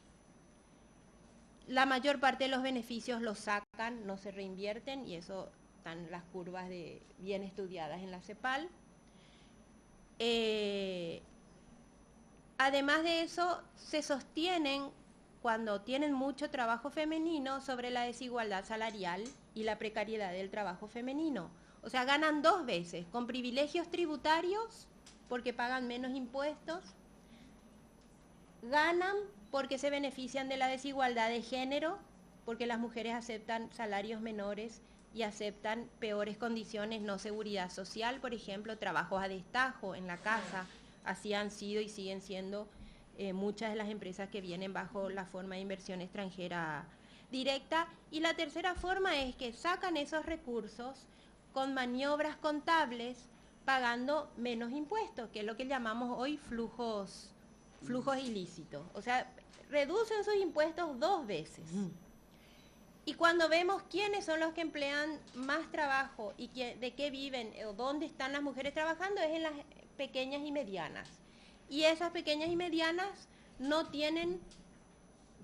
C: la mayor parte de los beneficios los sacan, no se reinvierten, y eso están las curvas bien estudiadas en la CEPAL. Además de eso, se sostienen, cuando tienen mucho trabajo femenino, sobre la desigualdad salarial y la precariedad del trabajo femenino. O sea, ganan 2 veces, con privilegios tributarios, porque pagan menos impuestos, ganan porque se benefician de la desigualdad de género, porque las mujeres aceptan salarios menores y aceptan peores condiciones, no seguridad social, por ejemplo, trabajos a destajo en la casa, así han sido y siguen siendo muchas de las empresas que vienen bajo la forma de inversión extranjera directa. Y la tercera forma es que sacan esos recursos con maniobras contables, pagando menos impuestos, que es lo que llamamos hoy flujos ilícitos. O sea, reducen sus impuestos 2 veces. Y cuando vemos quiénes son los que emplean más trabajo y de qué viven o dónde están las mujeres trabajando, es en las pequeñas y medianas. Y esas pequeñas y medianas no tienen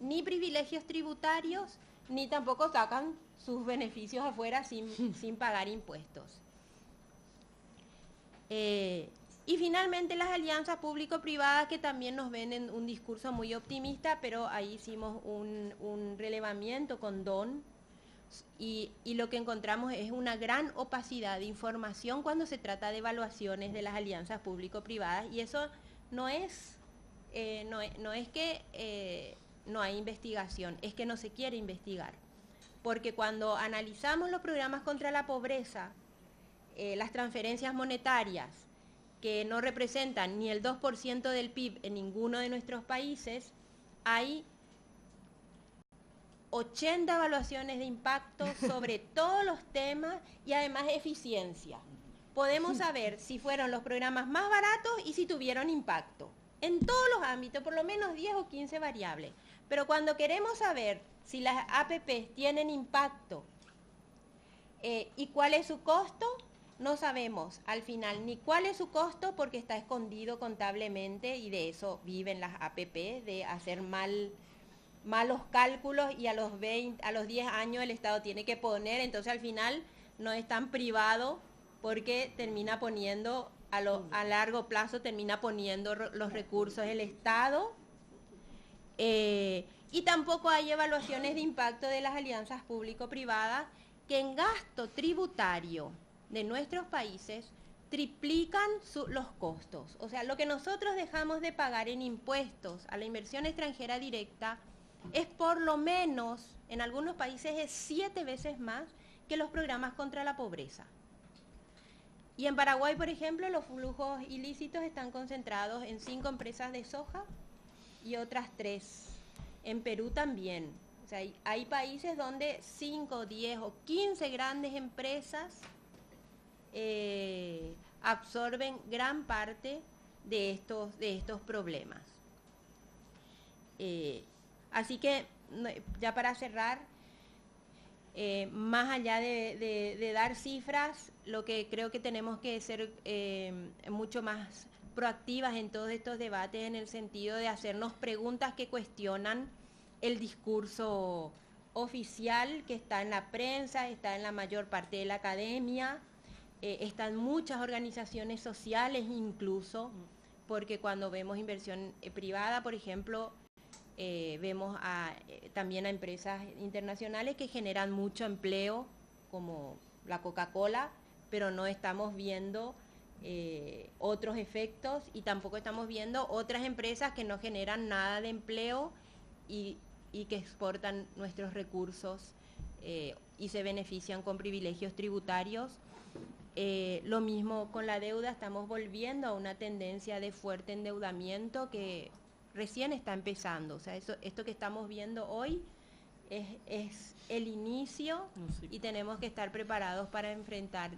C: ni privilegios tributarios, ni tampoco sacan sus beneficios afuera sin pagar impuestos. Y finalmente las alianzas público-privadas, que también nos venden un discurso muy optimista, pero ahí hicimos un relevamiento con Don, y lo que encontramos es una gran opacidad de información cuando se trata de evaluaciones de las alianzas público-privadas, y eso no es que no hay investigación, es que no se quiere investigar. Porque cuando analizamos los programas contra la pobreza, las transferencias monetarias, que no representan ni el 2% del PIB en ninguno de nuestros países, hay 80 evaluaciones de impacto sobre todos los temas y además eficiencia. Podemos saber si fueron los programas más baratos y si tuvieron impacto. En todos los ámbitos, por lo menos 10 o 15 variables. Pero cuando queremos saber si las APP tienen impacto y cuál es su costo, no sabemos al final ni cuál es su costo, porque está escondido contablemente, y de eso viven las APP, de hacer malos cálculos, y a los 10 años el Estado tiene que poner, entonces al final no es tan privado, porque termina poniendo, a largo plazo termina poniendo los recursos el Estado. Y tampoco hay evaluaciones de impacto de las alianzas público-privadas, que en gasto tributario de nuestros países triplican los costos. O sea, lo que nosotros dejamos de pagar en impuestos a la inversión extranjera directa es por lo menos, en algunos países es 7 veces más que los programas contra la pobreza. Y en Paraguay, por ejemplo, los flujos ilícitos están concentrados en 5 empresas de soja y otras 3. En Perú también. O sea, hay países donde 5, 10 o 15 grandes empresas absorben gran parte de estos problemas. Así que, ya para cerrar, más allá de dar cifras, lo que creo que tenemos que ser mucho más proactivas en todos estos debates, en el sentido de hacernos preguntas que cuestionan el discurso oficial que está en la prensa, está en la mayor parte de la academia, están muchas organizaciones sociales incluso, porque cuando vemos inversión privada, por ejemplo, vemos también a empresas internacionales que generan mucho empleo, como la Coca-Cola, pero no estamos viendo otros efectos, y tampoco estamos viendo otras empresas que no generan nada de empleo y que exportan nuestros recursos y se benefician con privilegios tributarios. Lo mismo con la deuda, estamos volviendo a una tendencia de fuerte endeudamiento que recién está empezando. O sea, esto que estamos viendo hoy es el inicio, y tenemos que estar preparados para enfrentar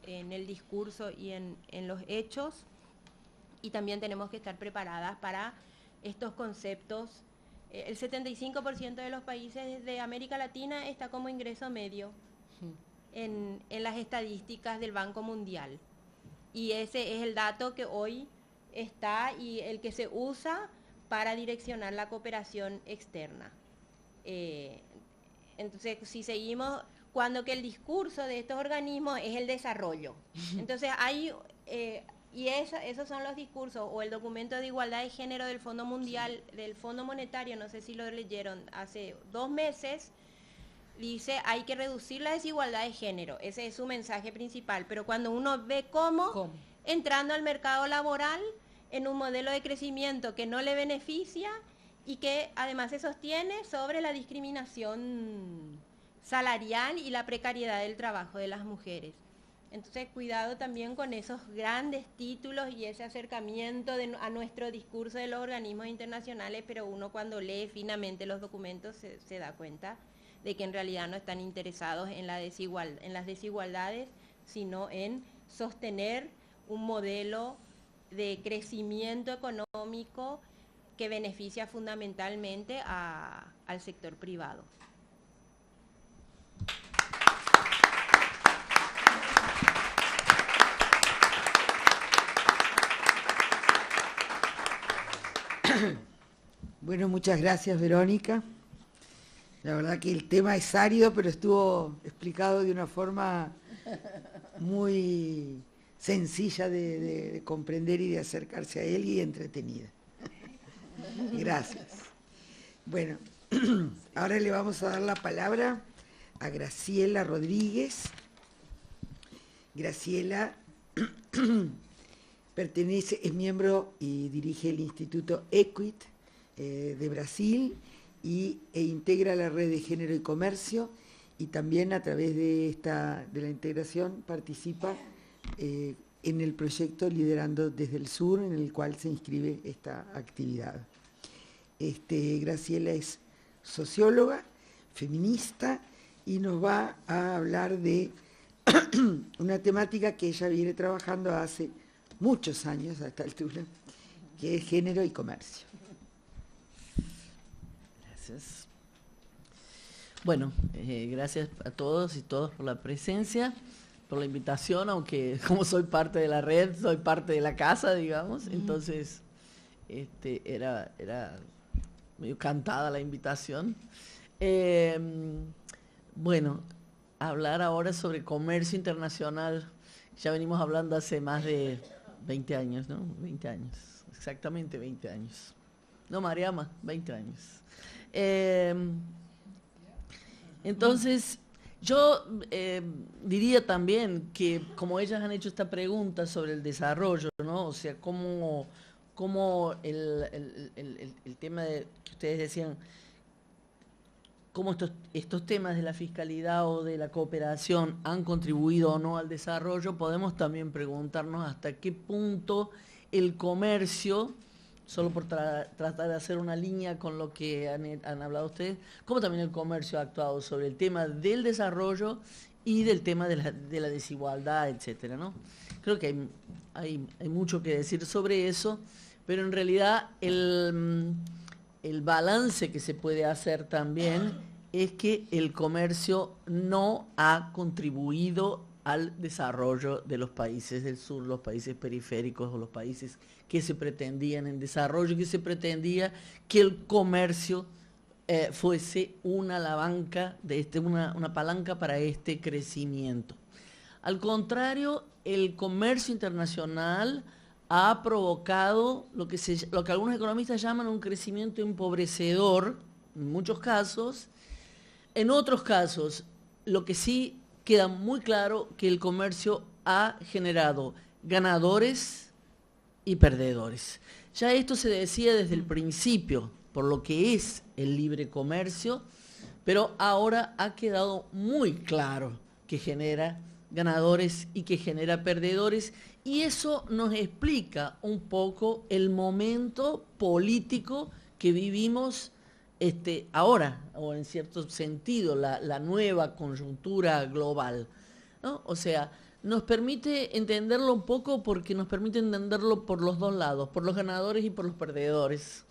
C: en el discurso y en los hechos, y también tenemos que estar preparadas para estos conceptos. El 75% de los países de América Latina está como ingreso medio en las estadísticas del Banco Mundial, y ese es el dato que hoy está y el que se usa para direccionar la cooperación externa. Entonces, si seguimos, cuando que el discurso de estos organismos es el desarrollo, entonces hay... y esos son los discursos, o el documento de igualdad de género del Fondo Mundial, del Fondo Monetario, no sé si lo leyeron, hace 2 meses, dice hay que reducir la desigualdad de género, ese es su mensaje principal, pero cuando uno ve cómo entrando al mercado laboral en un modelo de crecimiento que no le beneficia y que además se sostiene sobre la discriminación salarial y la precariedad del trabajo de las mujeres. Entonces, cuidado también con esos grandes títulos y ese acercamiento a nuestro discurso de los organismos internacionales, pero uno cuando lee finamente los documentos se da cuenta de que en realidad no están interesados en las desigualdades, sino en sostener un modelo de crecimiento económico que beneficia fundamentalmente al sector privado.
A: Bueno, muchas gracias, Verónica. La verdad que el tema es árido, pero estuvo explicado de una forma muy sencilla de comprender y de acercarse a él, y entretenida. Gracias. Bueno, ahora le vamos a dar la palabra a Graciela Rodríguez. Graciela es miembro y dirige el Instituto EQUIT de Brasil e integra la red de Género y Comercio, y también a través de la integración participa en el proyecto Liderando desde el Sur, en el cual se inscribe esta actividad. Graciela es socióloga, feminista, y nos va a hablar de una temática que ella viene trabajando hace muchos años a esta altura, que es género y comercio.
D: Gracias. Bueno, gracias a todos y todas por la presencia, por la invitación, aunque como soy parte de la red, soy parte de la casa, digamos, entonces era medio cantada la invitación. Bueno, hablar ahora sobre comercio internacional, ya venimos hablando hace más de 20 años, ¿no? 20 años, exactamente 20 años. No, Mariama, 20 años. Entonces, yo diría también que como ellas han hecho esta pregunta sobre el desarrollo, ¿no? O sea, cómo el tema que ustedes decían, cómo estos temas de la fiscalidad o de la cooperación han contribuido o no al desarrollo, podemos también preguntarnos hasta qué punto el comercio, solo por tratar de hacer una línea con lo que han hablado ustedes, cómo también el comercio ha actuado sobre el tema del desarrollo y del tema de la desigualdad, etcétera, ¿no? Creo que hay mucho que decir sobre eso, pero en realidad el balance que se puede hacer también es que el comercio no ha contribuido al desarrollo de los países del sur, los países periféricos o los países que se pretendían en desarrollo, que se pretendía que el comercio fuese una alabanca una palanca para este crecimiento. Al contrario, el comercio internacional ha provocado lo que algunos economistas llaman un crecimiento empobrecedor, en muchos casos. En otros casos, lo que sí queda muy claro que el comercio ha generado ganadores y perdedores. Ya esto se decía desde el principio, por lo que es el libre comercio, pero ahora ha quedado muy claro que genera ganadores y que genera perdedores, y eso nos explica un poco el momento político que vivimos ahora, o en cierto sentido, la nueva coyuntura global, ¿no? O sea, nos permite entenderlo un poco porque nos permite entenderlo por los dos lados, por los ganadores y por los perdedores.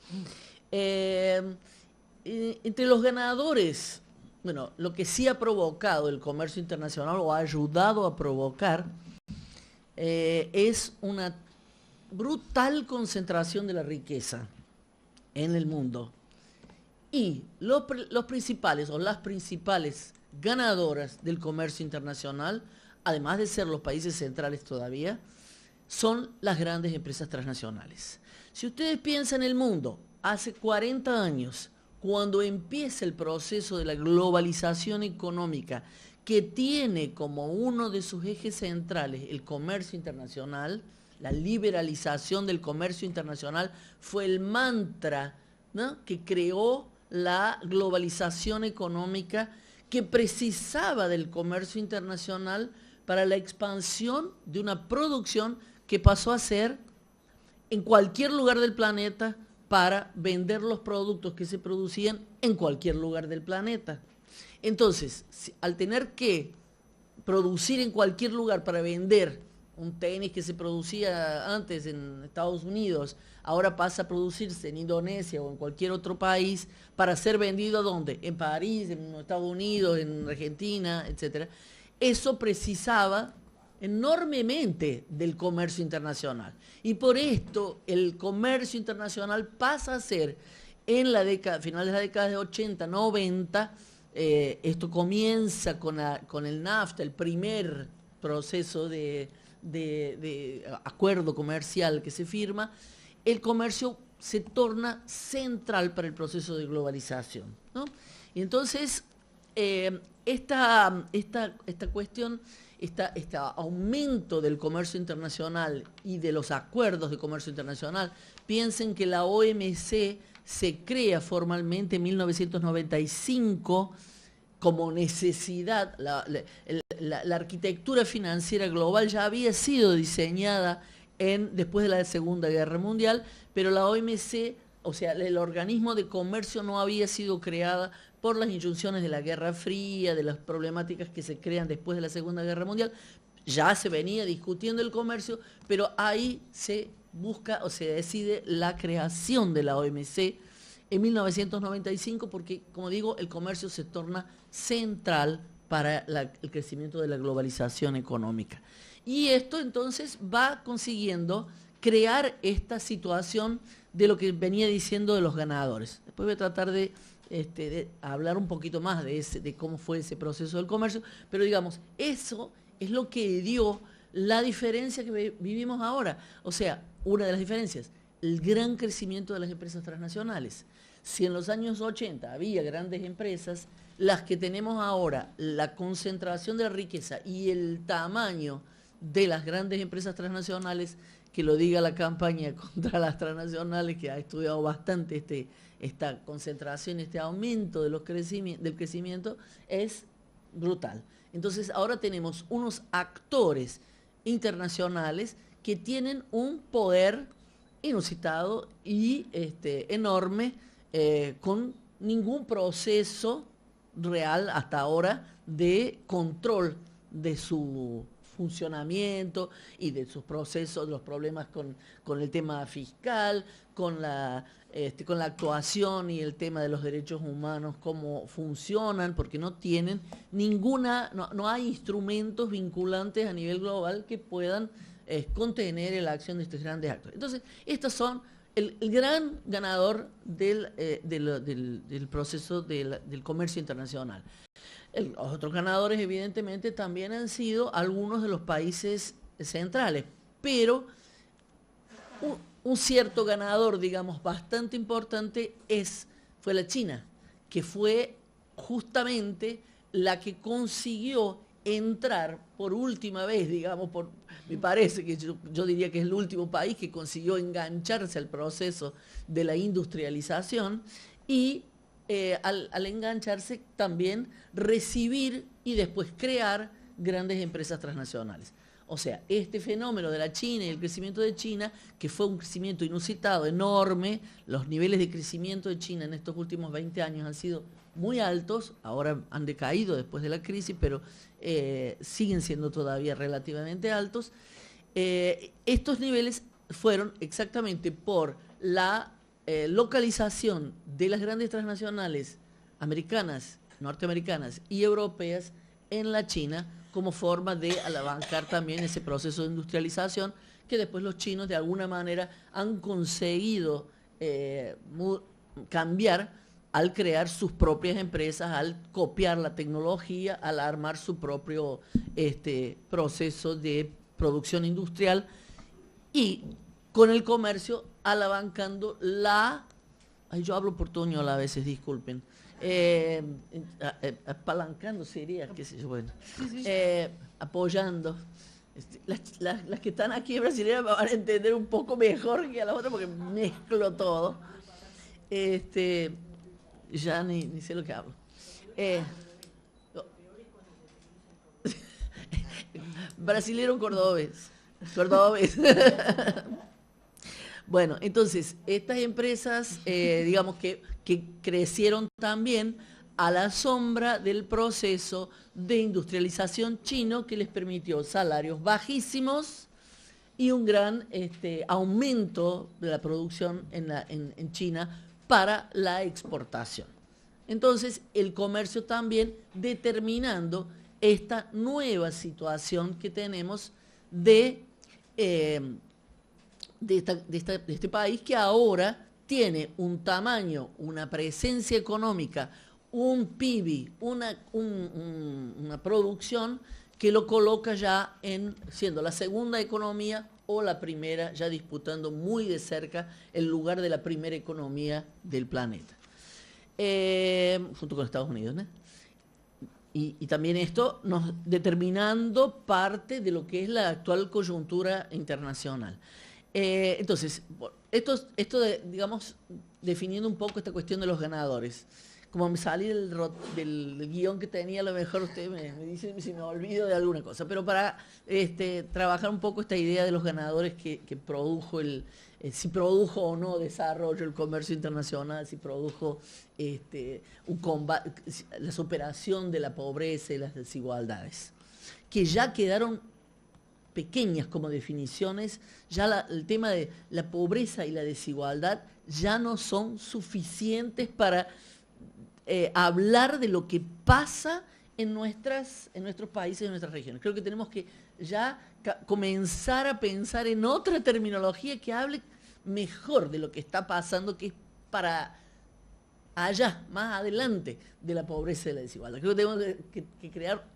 D: Entre los ganadores, bueno, lo que sí ha provocado el comercio internacional o ha ayudado a provocar es una brutal concentración de la riqueza en el mundo. Y los principales o las principales ganadoras del comercio internacional, además de ser los países centrales todavía, son las grandes empresas transnacionales. Si ustedes piensan en el mundo, hace 40 años, cuando empieza el proceso de la globalización económica, que tiene como uno de sus ejes centrales el comercio internacional, la liberalización del comercio internacional fue el mantra, ¿no?, que creó la globalización económica, que precisaba del comercio internacional para la expansión de una producción que pasó a ser en cualquier lugar del planeta para vender los productos que se producían en cualquier lugar del planeta. Entonces, al tener que producir en cualquier lugar para vender un tenis que se producía antes en Estados Unidos, ahora pasa a producirse en Indonesia o en cualquier otro país para ser vendido ¿a dónde? En París, en Estados Unidos, en Argentina, etc. Eso precisaba enormemente del comercio internacional. Y por esto el comercio internacional pasa a ser, en la década, finales de la década de 80, 90, esto comienza con el NAFTA, el primer proceso de acuerdo comercial que se firma, el comercio se torna central para el proceso de globalización, ¿no? Y entonces, esta cuestión, este aumento del comercio internacional y de los acuerdos de comercio internacional, piensen que la OMC se crea formalmente en 1995 como necesidad. La arquitectura financiera global ya había sido diseñada después de la Segunda Guerra Mundial, pero la OMC, o sea, el organismo de comercio, no había sido creada por las injunciones de la Guerra Fría, de las problemáticas que se crean después de la Segunda Guerra Mundial. Ya se venía discutiendo el comercio, pero ahí se busca o se decide la creación de la OMC en 1995 porque, como digo, el comercio se torna central para el crecimiento de la globalización económica. Y esto entonces va consiguiendo crear esta situación de lo que venía diciendo de los ganadores. Después voy a tratar de hablar un poquito más de cómo fue ese proceso del comercio, pero digamos, eso es lo que dio la diferencia que vivimos ahora. O sea, una de las diferencias, el gran crecimiento de las empresas transnacionales. Si en los años 80 había grandes empresas, las que tenemos ahora, la concentración de la riqueza y el tamaño de las grandes empresas transnacionales, que lo diga la campaña contra las transnacionales, que ha estudiado bastante esta concentración, este aumento del crecimiento, es brutal. Entonces ahora tenemos unos actores internacionales que tienen un poder inusitado y enorme, con ningún proceso real hasta ahora de control de su funcionamiento y de sus procesos, los problemas con el tema fiscal, con la actuación y el tema de los derechos humanos, cómo funcionan, porque no tienen no hay instrumentos vinculantes a nivel global que puedan contener la acción de estos grandes actores. Entonces, estos son el gran ganador del proceso del comercio internacional. Los otros ganadores, evidentemente, también han sido algunos de los países centrales, pero un cierto ganador, digamos, bastante importante fue la China, que fue justamente la que consiguió entrar por última vez, digamos, me parece que yo diría que es el último país que consiguió engancharse al proceso de la industrialización y al engancharse también recibir y después crear grandes empresas transnacionales. O sea, este fenómeno de la China y el crecimiento de China, que fue un crecimiento inusitado, enorme, los niveles de crecimiento de China en estos últimos 20 años han sido muy altos, ahora han decaído después de la crisis, pero siguen siendo todavía relativamente altos. Estos niveles fueron exactamente por la localización de las grandes transnacionales americanas, norteamericanas y europeas en la China, como forma de alabancar también ese proceso de industrialización que después los chinos de alguna manera han conseguido cambiar al crear sus propias empresas, al copiar la tecnología, al armar su propio proceso de producción industrial y con el comercio alabancando yo hablo portuñol a veces, disculpen, apalancando sería, qué sé yo, bueno, apoyando. Las que están aquí en brasileña me van a entender un poco mejor que a las otras porque mezclo todo. Ya ni sé lo que hablo. Brasilero cordobés. Bueno, entonces, estas empresas, digamos que crecieron también a la sombra del proceso de industrialización chino que les permitió salarios bajísimos y un gran aumento de la producción en China para la exportación. Entonces, el comercio también determinando esta nueva situación que tenemos de este país que ahora tiene un tamaño, una presencia económica, un PIB, una producción que lo coloca ya siendo la segunda economía o la primera, ya disputando muy de cerca el lugar de la primera economía del planeta. Junto con Estados Unidos, ¿no? Y también esto nos determinando parte de lo que es la actual coyuntura internacional. Entonces, digamos, definiendo un poco esta cuestión de los ganadores. Como me salí del guión que tenía, a lo mejor ustedes me dicen si me olvido de alguna cosa, pero para trabajar un poco esta idea de los ganadores que produjo si produjo o no desarrollo el comercio internacional, si produjo un combate, la superación de la pobreza y las desigualdades, que ya quedaron pequeñas como definiciones, ya el tema de la pobreza y la desigualdad ya no son suficientes para hablar de lo que pasa en nuestros países y en nuestras regiones. Creo que tenemos que ya comenzar a pensar en otra terminología que hable mejor de lo que está pasando, que es para allá, más adelante de la pobreza y la desigualdad. Creo que tenemos que crear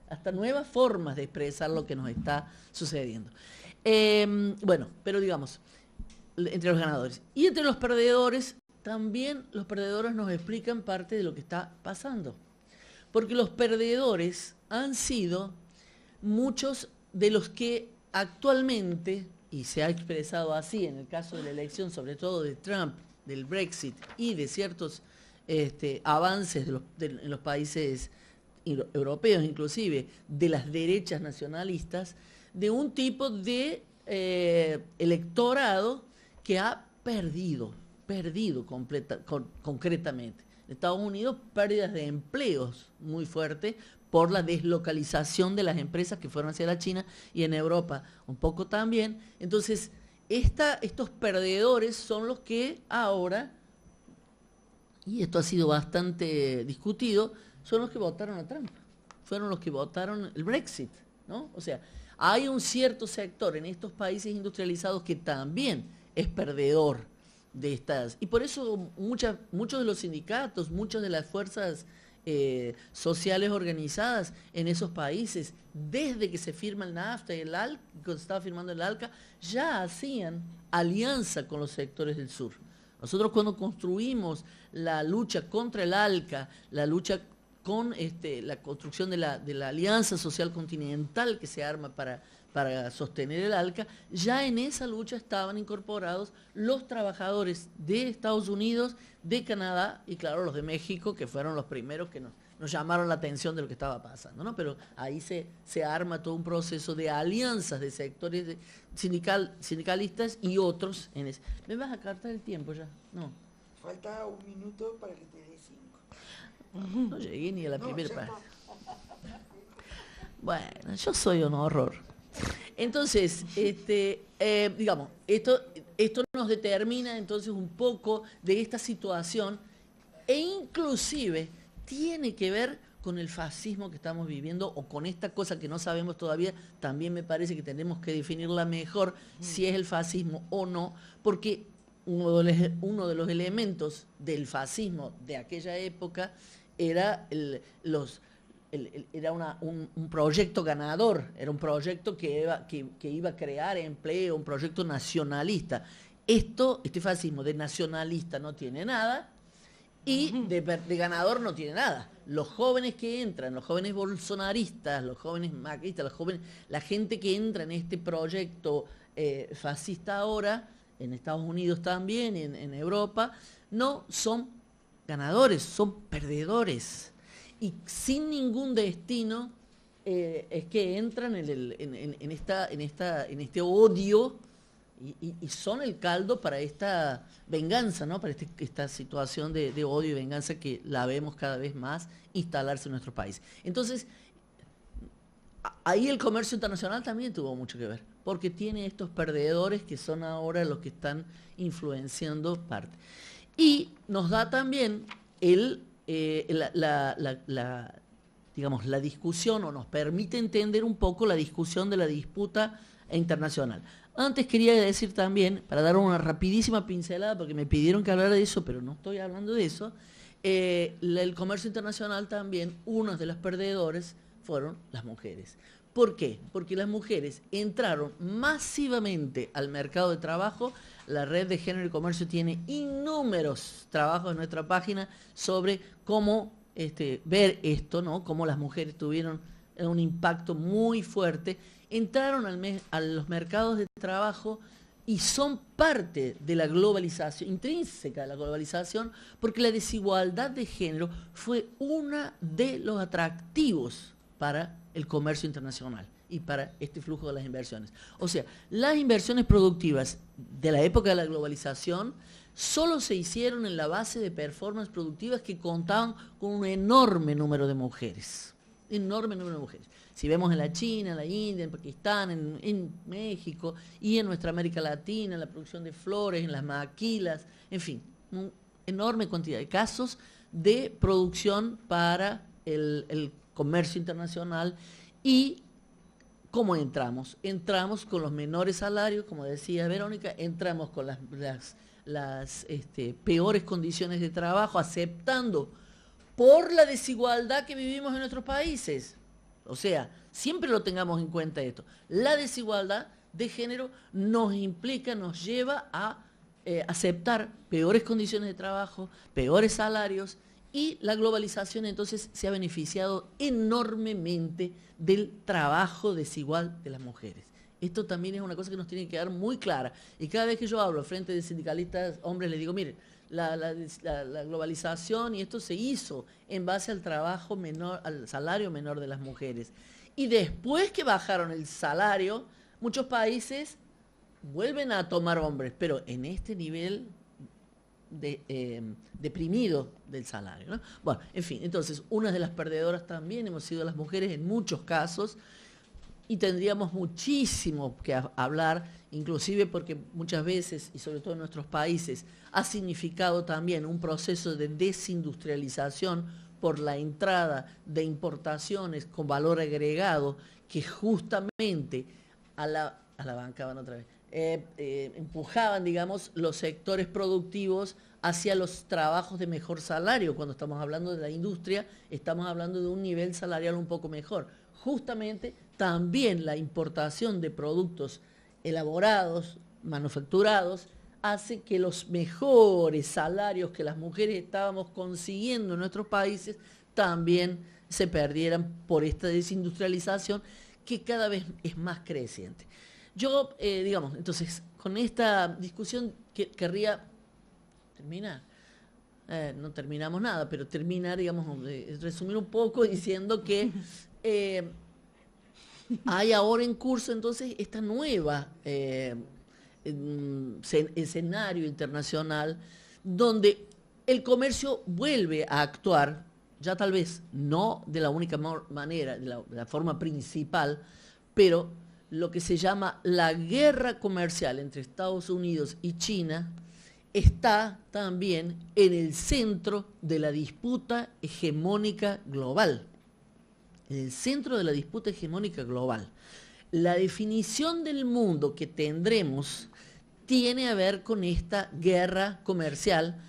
D: hasta nuevas formas de expresar lo que nos está sucediendo. Bueno, pero digamos, entre los ganadores. Y entre los perdedores, también los perdedores nos explican parte de lo que está pasando. Porque los perdedores han sido muchos de los que actualmente, y se ha expresado así en el caso de la elección, sobre todo de Trump, del Brexit y de ciertos avances en los países europeos, inclusive, de las derechas nacionalistas, de un tipo de electorado que ha perdido concretamente. En Estados Unidos, pérdidas de empleos muy fuertes por la deslocalización de las empresas que fueron hacia la China y en Europa un poco también. Entonces, estos perdedores son los que ahora, y esto ha sido bastante discutido, son los que votaron a Trump, fueron los que votaron el Brexit, ¿no? O sea, hay un cierto sector en estos países industrializados que también es perdedor de estas, y por eso muchos de los sindicatos, muchas de las fuerzas sociales organizadas en esos países, desde que se firma el NAFTA y el ALCA, cuando se estaba firmando el ALCA, ya hacían alianza con los sectores del sur. Nosotros cuando construimos la lucha contra el ALCA, la lucha con la construcción de la Alianza Social Continental que se arma para sostener el ALCA, ya en esa lucha estaban incorporados los trabajadores de Estados Unidos, de Canadá y claro los de México, que fueron los primeros que nos llamaron la atención de lo que estaba pasando, ¿no? Pero ahí se arma todo un proceso de alianzas de sectores sindicalistas y otros. ¿Me vas a cartar el tiempo ya? No.
A: Falta un minuto para que te dé 5.
D: No llegué ni a la primera parte. Bueno, yo soy un horror. Entonces, digamos, esto nos determina entonces un poco de esta situación e inclusive tiene que ver con el fascismo que estamos viviendo o con esta cosa que no sabemos todavía. También me parece que tenemos que definirla mejor si es el fascismo o no, porque uno de los elementos del fascismo de aquella época era un proyecto ganador, era un proyecto que iba a crear empleo, un proyecto nacionalista. Este fascismo de nacionalista no tiene nada y de ganador no tiene nada. Los jóvenes que entran, los jóvenes bolsonaristas, los jóvenes macristas, la gente que entra en este proyecto fascista ahora, en Estados Unidos también, en Europa, no son ganadores, son perdedores. Y sin ningún destino es que entran en este odio y son el caldo para esta venganza, ¿no? Para esta situación de odio y venganza que la vemos cada vez más instalarse en nuestro país. Entonces, ahí el comercio internacional también tuvo mucho que ver, porque tiene estos perdedores que son ahora los que están influenciando parte. Y nos da también digamos, la discusión, o nos permite entender un poco la discusión de la disputa internacional. Antes quería decir también, para dar una rapidísima pincelada, porque me pidieron que hablara de eso, pero no estoy hablando de eso, el comercio internacional también, uno de los perdedores fueron las mujeres. ¿Por qué? Porque las mujeres entraron masivamente al mercado de trabajo. La Red de Género y Comercio tiene innúmeros trabajos en nuestra página sobre cómo ver esto, ¿no? Cómo las mujeres tuvieron un impacto muy fuerte, entraron a los mercados de trabajo y son parte de la globalización, intrínseca de la globalización, porque la desigualdad de género fue uno de los atractivos para el comercio internacional y para este flujo de las inversiones. O sea, las inversiones productivas de la época de la globalización solo se hicieron en la base de performance productivas que contaban con un enorme número de mujeres. Enorme número de mujeres. Si vemos en la China, en la India, en Pakistán, en México y en nuestra América Latina, en la producción de flores, en las maquilas, en fin, una enorme cantidad de casos de producción para el comercio internacional. Y ¿cómo entramos? Entramos con los menores salarios, como decía Verónica, entramos con las peores condiciones de trabajo, aceptando por la desigualdad que vivimos en nuestros países. O sea, siempre lo tengamos en cuenta esto. La desigualdad de género nos implica, nos lleva a aceptar peores condiciones de trabajo, peores salarios, y la globalización entonces se ha beneficiado enormemente del trabajo desigual de las mujeres. Esto también es una cosa que nos tiene que quedar muy clara. Y cada vez que yo hablo frente de sindicalistas hombres, les digo, miren, la globalización y esto se hizo en base al trabajo menor, al salario menor de las mujeres. Y después que bajaron el salario, muchos países vuelven a tomar hombres, pero en este nivel deprimido del salario, ¿no? Bueno, en fin, entonces, una de las perdedoras también hemos sido las mujeres en muchos casos, y tendríamos muchísimo que hablar, inclusive porque muchas veces, y sobre todo en nuestros países, ha significado también un proceso de desindustrialización por la entrada de importaciones con valor agregado que justamente a la banca van otra vez, empujaban, digamos, los sectores productivos hacia los trabajos de mejor salario. Cuando estamos hablando de la industria, estamos hablando de un nivel salarial un poco mejor. Justamente también la importación de productos elaborados, manufacturados, hace que los mejores salarios que las mujeres estábamos consiguiendo en nuestros países también se perdieran por esta desindustrialización que cada vez es más creciente. Yo, digamos, entonces, con esta discusión querría terminar. No terminamos nada, pero terminar, digamos, resumir un poco diciendo que hay ahora en curso entonces esta nueva escenario internacional donde el comercio vuelve a actuar, ya tal vez no de la única manera, de la forma principal, pero lo que se llama la guerra comercial entre Estados Unidos y China está también en el centro de la disputa hegemónica global. En el centro de la disputa hegemónica global. La definición del mundo que tendremos tiene a ver con esta guerra comercial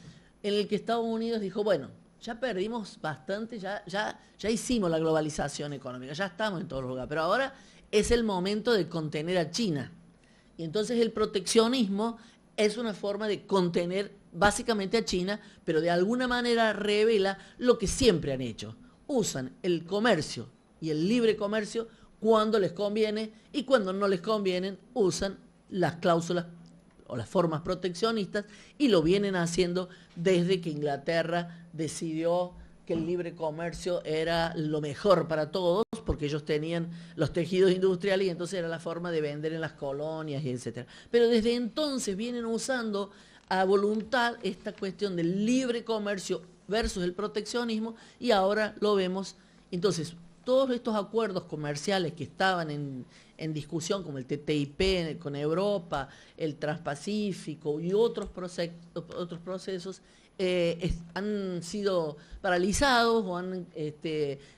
D: en el que Estados Unidos dijo, bueno, ya perdimos bastante, ya hicimos la globalización económica, ya estamos en todos los lugares, pero ahora es el momento de contener a China. Y entonces el proteccionismo es una forma de contener básicamente a China, pero de alguna manera revela lo que siempre han hecho. Usan el comercio y el libre comercio cuando les conviene, y cuando no les convienen usan las cláusulas o las formas proteccionistas, y lo vienen haciendo desde que Inglaterra decidió que el libre comercio era lo mejor para todos, porque ellos tenían los tejidos industriales y entonces era la forma de vender en las colonias y etcétera. Pero desde entonces vienen usando a voluntad esta cuestión del libre comercio versus el proteccionismo, y ahora lo vemos. Entonces, todos estos acuerdos comerciales que estaban en discusión, como el TTIP con Europa, el Transpacífico y otros procesos, han sido paralizados o han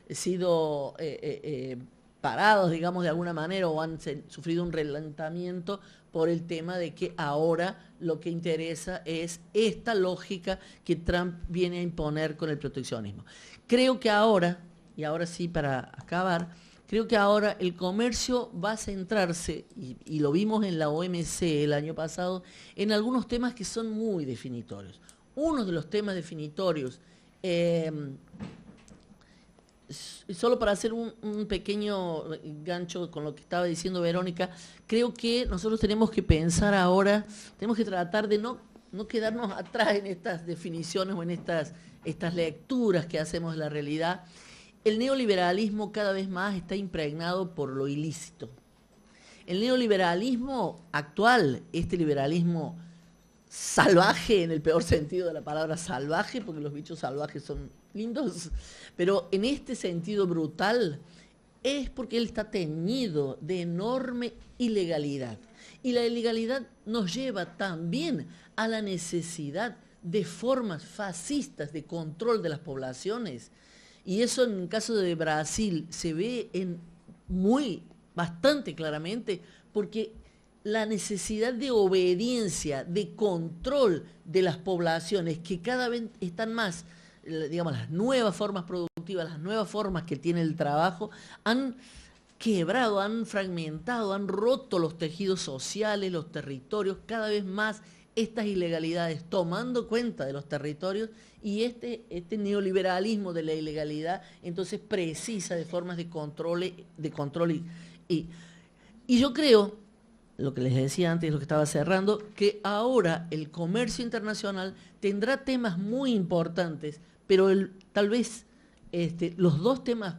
D: sido parados, digamos, de alguna manera, o han sufrido un relentamiento por el tema de que ahora lo que interesa es esta lógica que Trump viene a imponer con el proteccionismo. Creo que ahora, y ahora sí para acabar, creo que ahora el comercio va a centrarse, y lo vimos en la OMC el año pasado, en algunos temas que son muy definitorios. Uno de los temas definitorios, solo para hacer un pequeño gancho con lo que estaba diciendo Verónica, creo que nosotros tenemos que pensar ahora, tenemos que tratar de no quedarnos atrás en estas definiciones o en estas lecturas que hacemos de la realidad. El neoliberalismo cada vez más está impregnado por lo ilícito. El neoliberalismo actual, este liberalismo salvaje, en el peor sentido de la palabra salvaje, porque los bichos salvajes son lindos, pero en este sentido brutal, es porque él está teñido de enorme ilegalidad. Y la ilegalidad nos lleva también a la necesidad de formas fascistas de control de las poblaciones. Y eso en el caso de Brasil se ve bastante claramente, porque la necesidad de obediencia, de control de las poblaciones, que cada vez están más, digamos, las nuevas formas productivas, las nuevas formas que tiene el trabajo, han quebrado, han fragmentado, han roto los tejidos sociales, los territorios, cada vez más estas ilegalidades, tomando cuenta de los territorios, y este neoliberalismo de la ilegalidad entonces precisa de formas de control y yo creo, lo que les decía antes, lo que estaba cerrando, que ahora el comercio internacional tendrá temas muy importantes, pero tal vez los dos temas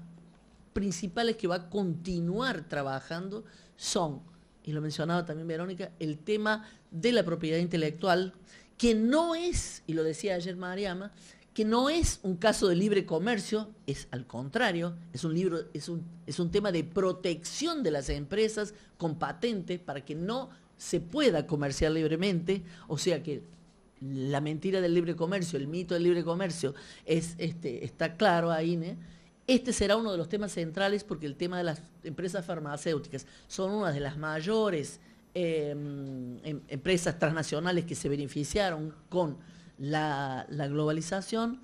D: principales que va a continuar trabajando son, y lo mencionaba también Verónica, el tema de la propiedad intelectual, que no es, y lo decía ayer Mariama, que no es un caso de libre comercio, es al contrario, es un tema de protección de las empresas con patentes para que no se pueda comerciar libremente, o sea que la mentira del libre comercio, el mito del libre comercio está claro ahí, ¿no? Este será uno de los temas centrales porque el tema de las empresas farmacéuticas son una de las mayores empresas transnacionales que se beneficiaron con la globalización.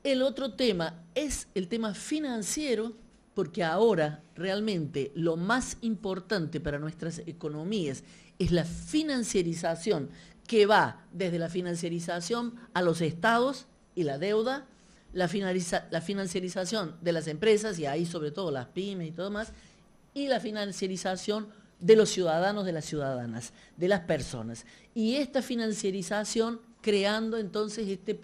D: El otro tema es el tema financiero, porque ahora realmente lo más importante para nuestras economías es la financiarización, que va desde la financiarización a los estados y la deuda, la financiarización de las empresas, y ahí sobre todo las pymes y todo más, y la financiarización de los ciudadanos, de las ciudadanas, de las personas. Y esta financiarización creando entonces este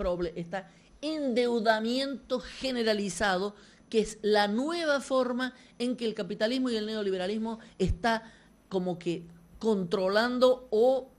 D: endeudamiento generalizado, que es la nueva forma en que el capitalismo y el neoliberalismo está como que controlando o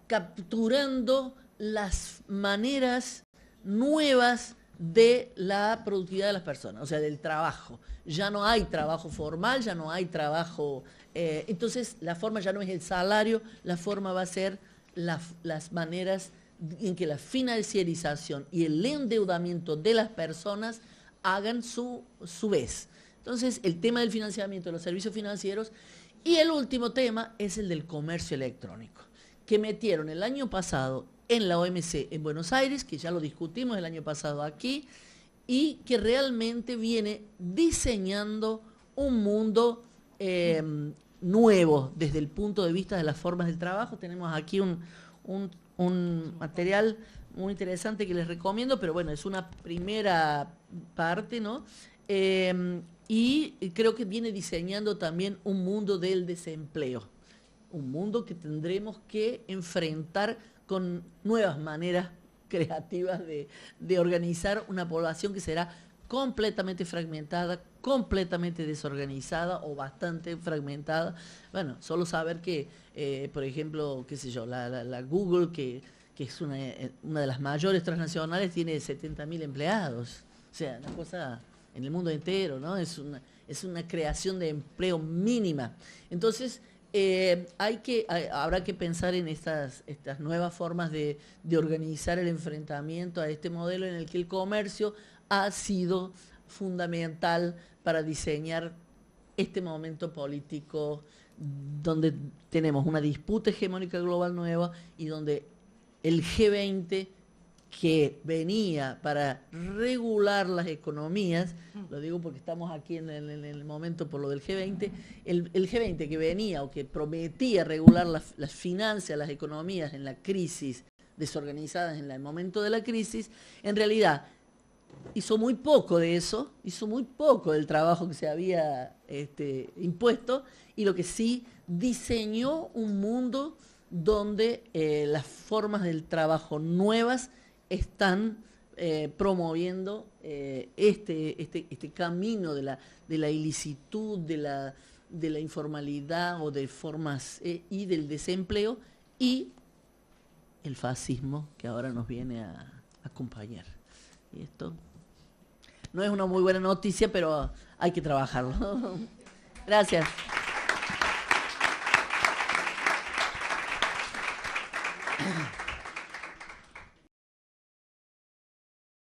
D: capturando las maneras nuevas de la productividad de las personas, o sea, del trabajo. Ya no hay trabajo formal, ya no hay trabajo... entonces, la forma ya no es el salario, la forma va a ser las maneras en que la financiarización y el endeudamiento de las personas hagan su vez. Entonces, el tema del financiamiento de los servicios financieros. Y el último tema es el del comercio electrónico, que metieron el año pasado en la OMC en Buenos Aires, que ya lo discutimos el año pasado aquí, y que realmente viene diseñando un mundo nuevo desde el punto de vista de las formas del trabajo. Tenemos aquí un material muy interesante que les recomiendo, pero bueno, es una primera parte, ¿no? Y creo que viene diseñando también un mundo del desempleo, un mundo que tendremos que enfrentar con nuevas maneras creativas de organizar una población que será completamente fragmentada, completamente desorganizada o bastante fragmentada. Bueno, solo saber que, por ejemplo, qué sé yo, la Google, que es una de las mayores transnacionales, tiene 70.000 empleados. O sea, una cosa en el mundo entero, ¿no? Es una creación de empleo mínima. Entonces, habrá que pensar en estas nuevas formas de organizar el enfrentamiento a este modelo en el que el comercio ha sido fundamental para diseñar este momento político donde tenemos una disputa hegemónica global nueva y donde el G20, que venía para regular las economías, lo digo porque estamos aquí en el momento por lo del G20, el G20 que venía o que prometía regular las finanzas, las economías en la crisis, desorganizadas en el momento de la crisis, en realidad hizo muy poco de eso, hizo muy poco del trabajo que se había impuesto, y lo que sí diseñó un mundo donde las formas del trabajo nuevas están promoviendo este camino de la ilicitud, de la informalidad o de formas y del desempleo, y el fascismo que ahora nos viene a acompañar. Y esto no es una muy buena noticia, pero hay que trabajarlo. Gracias.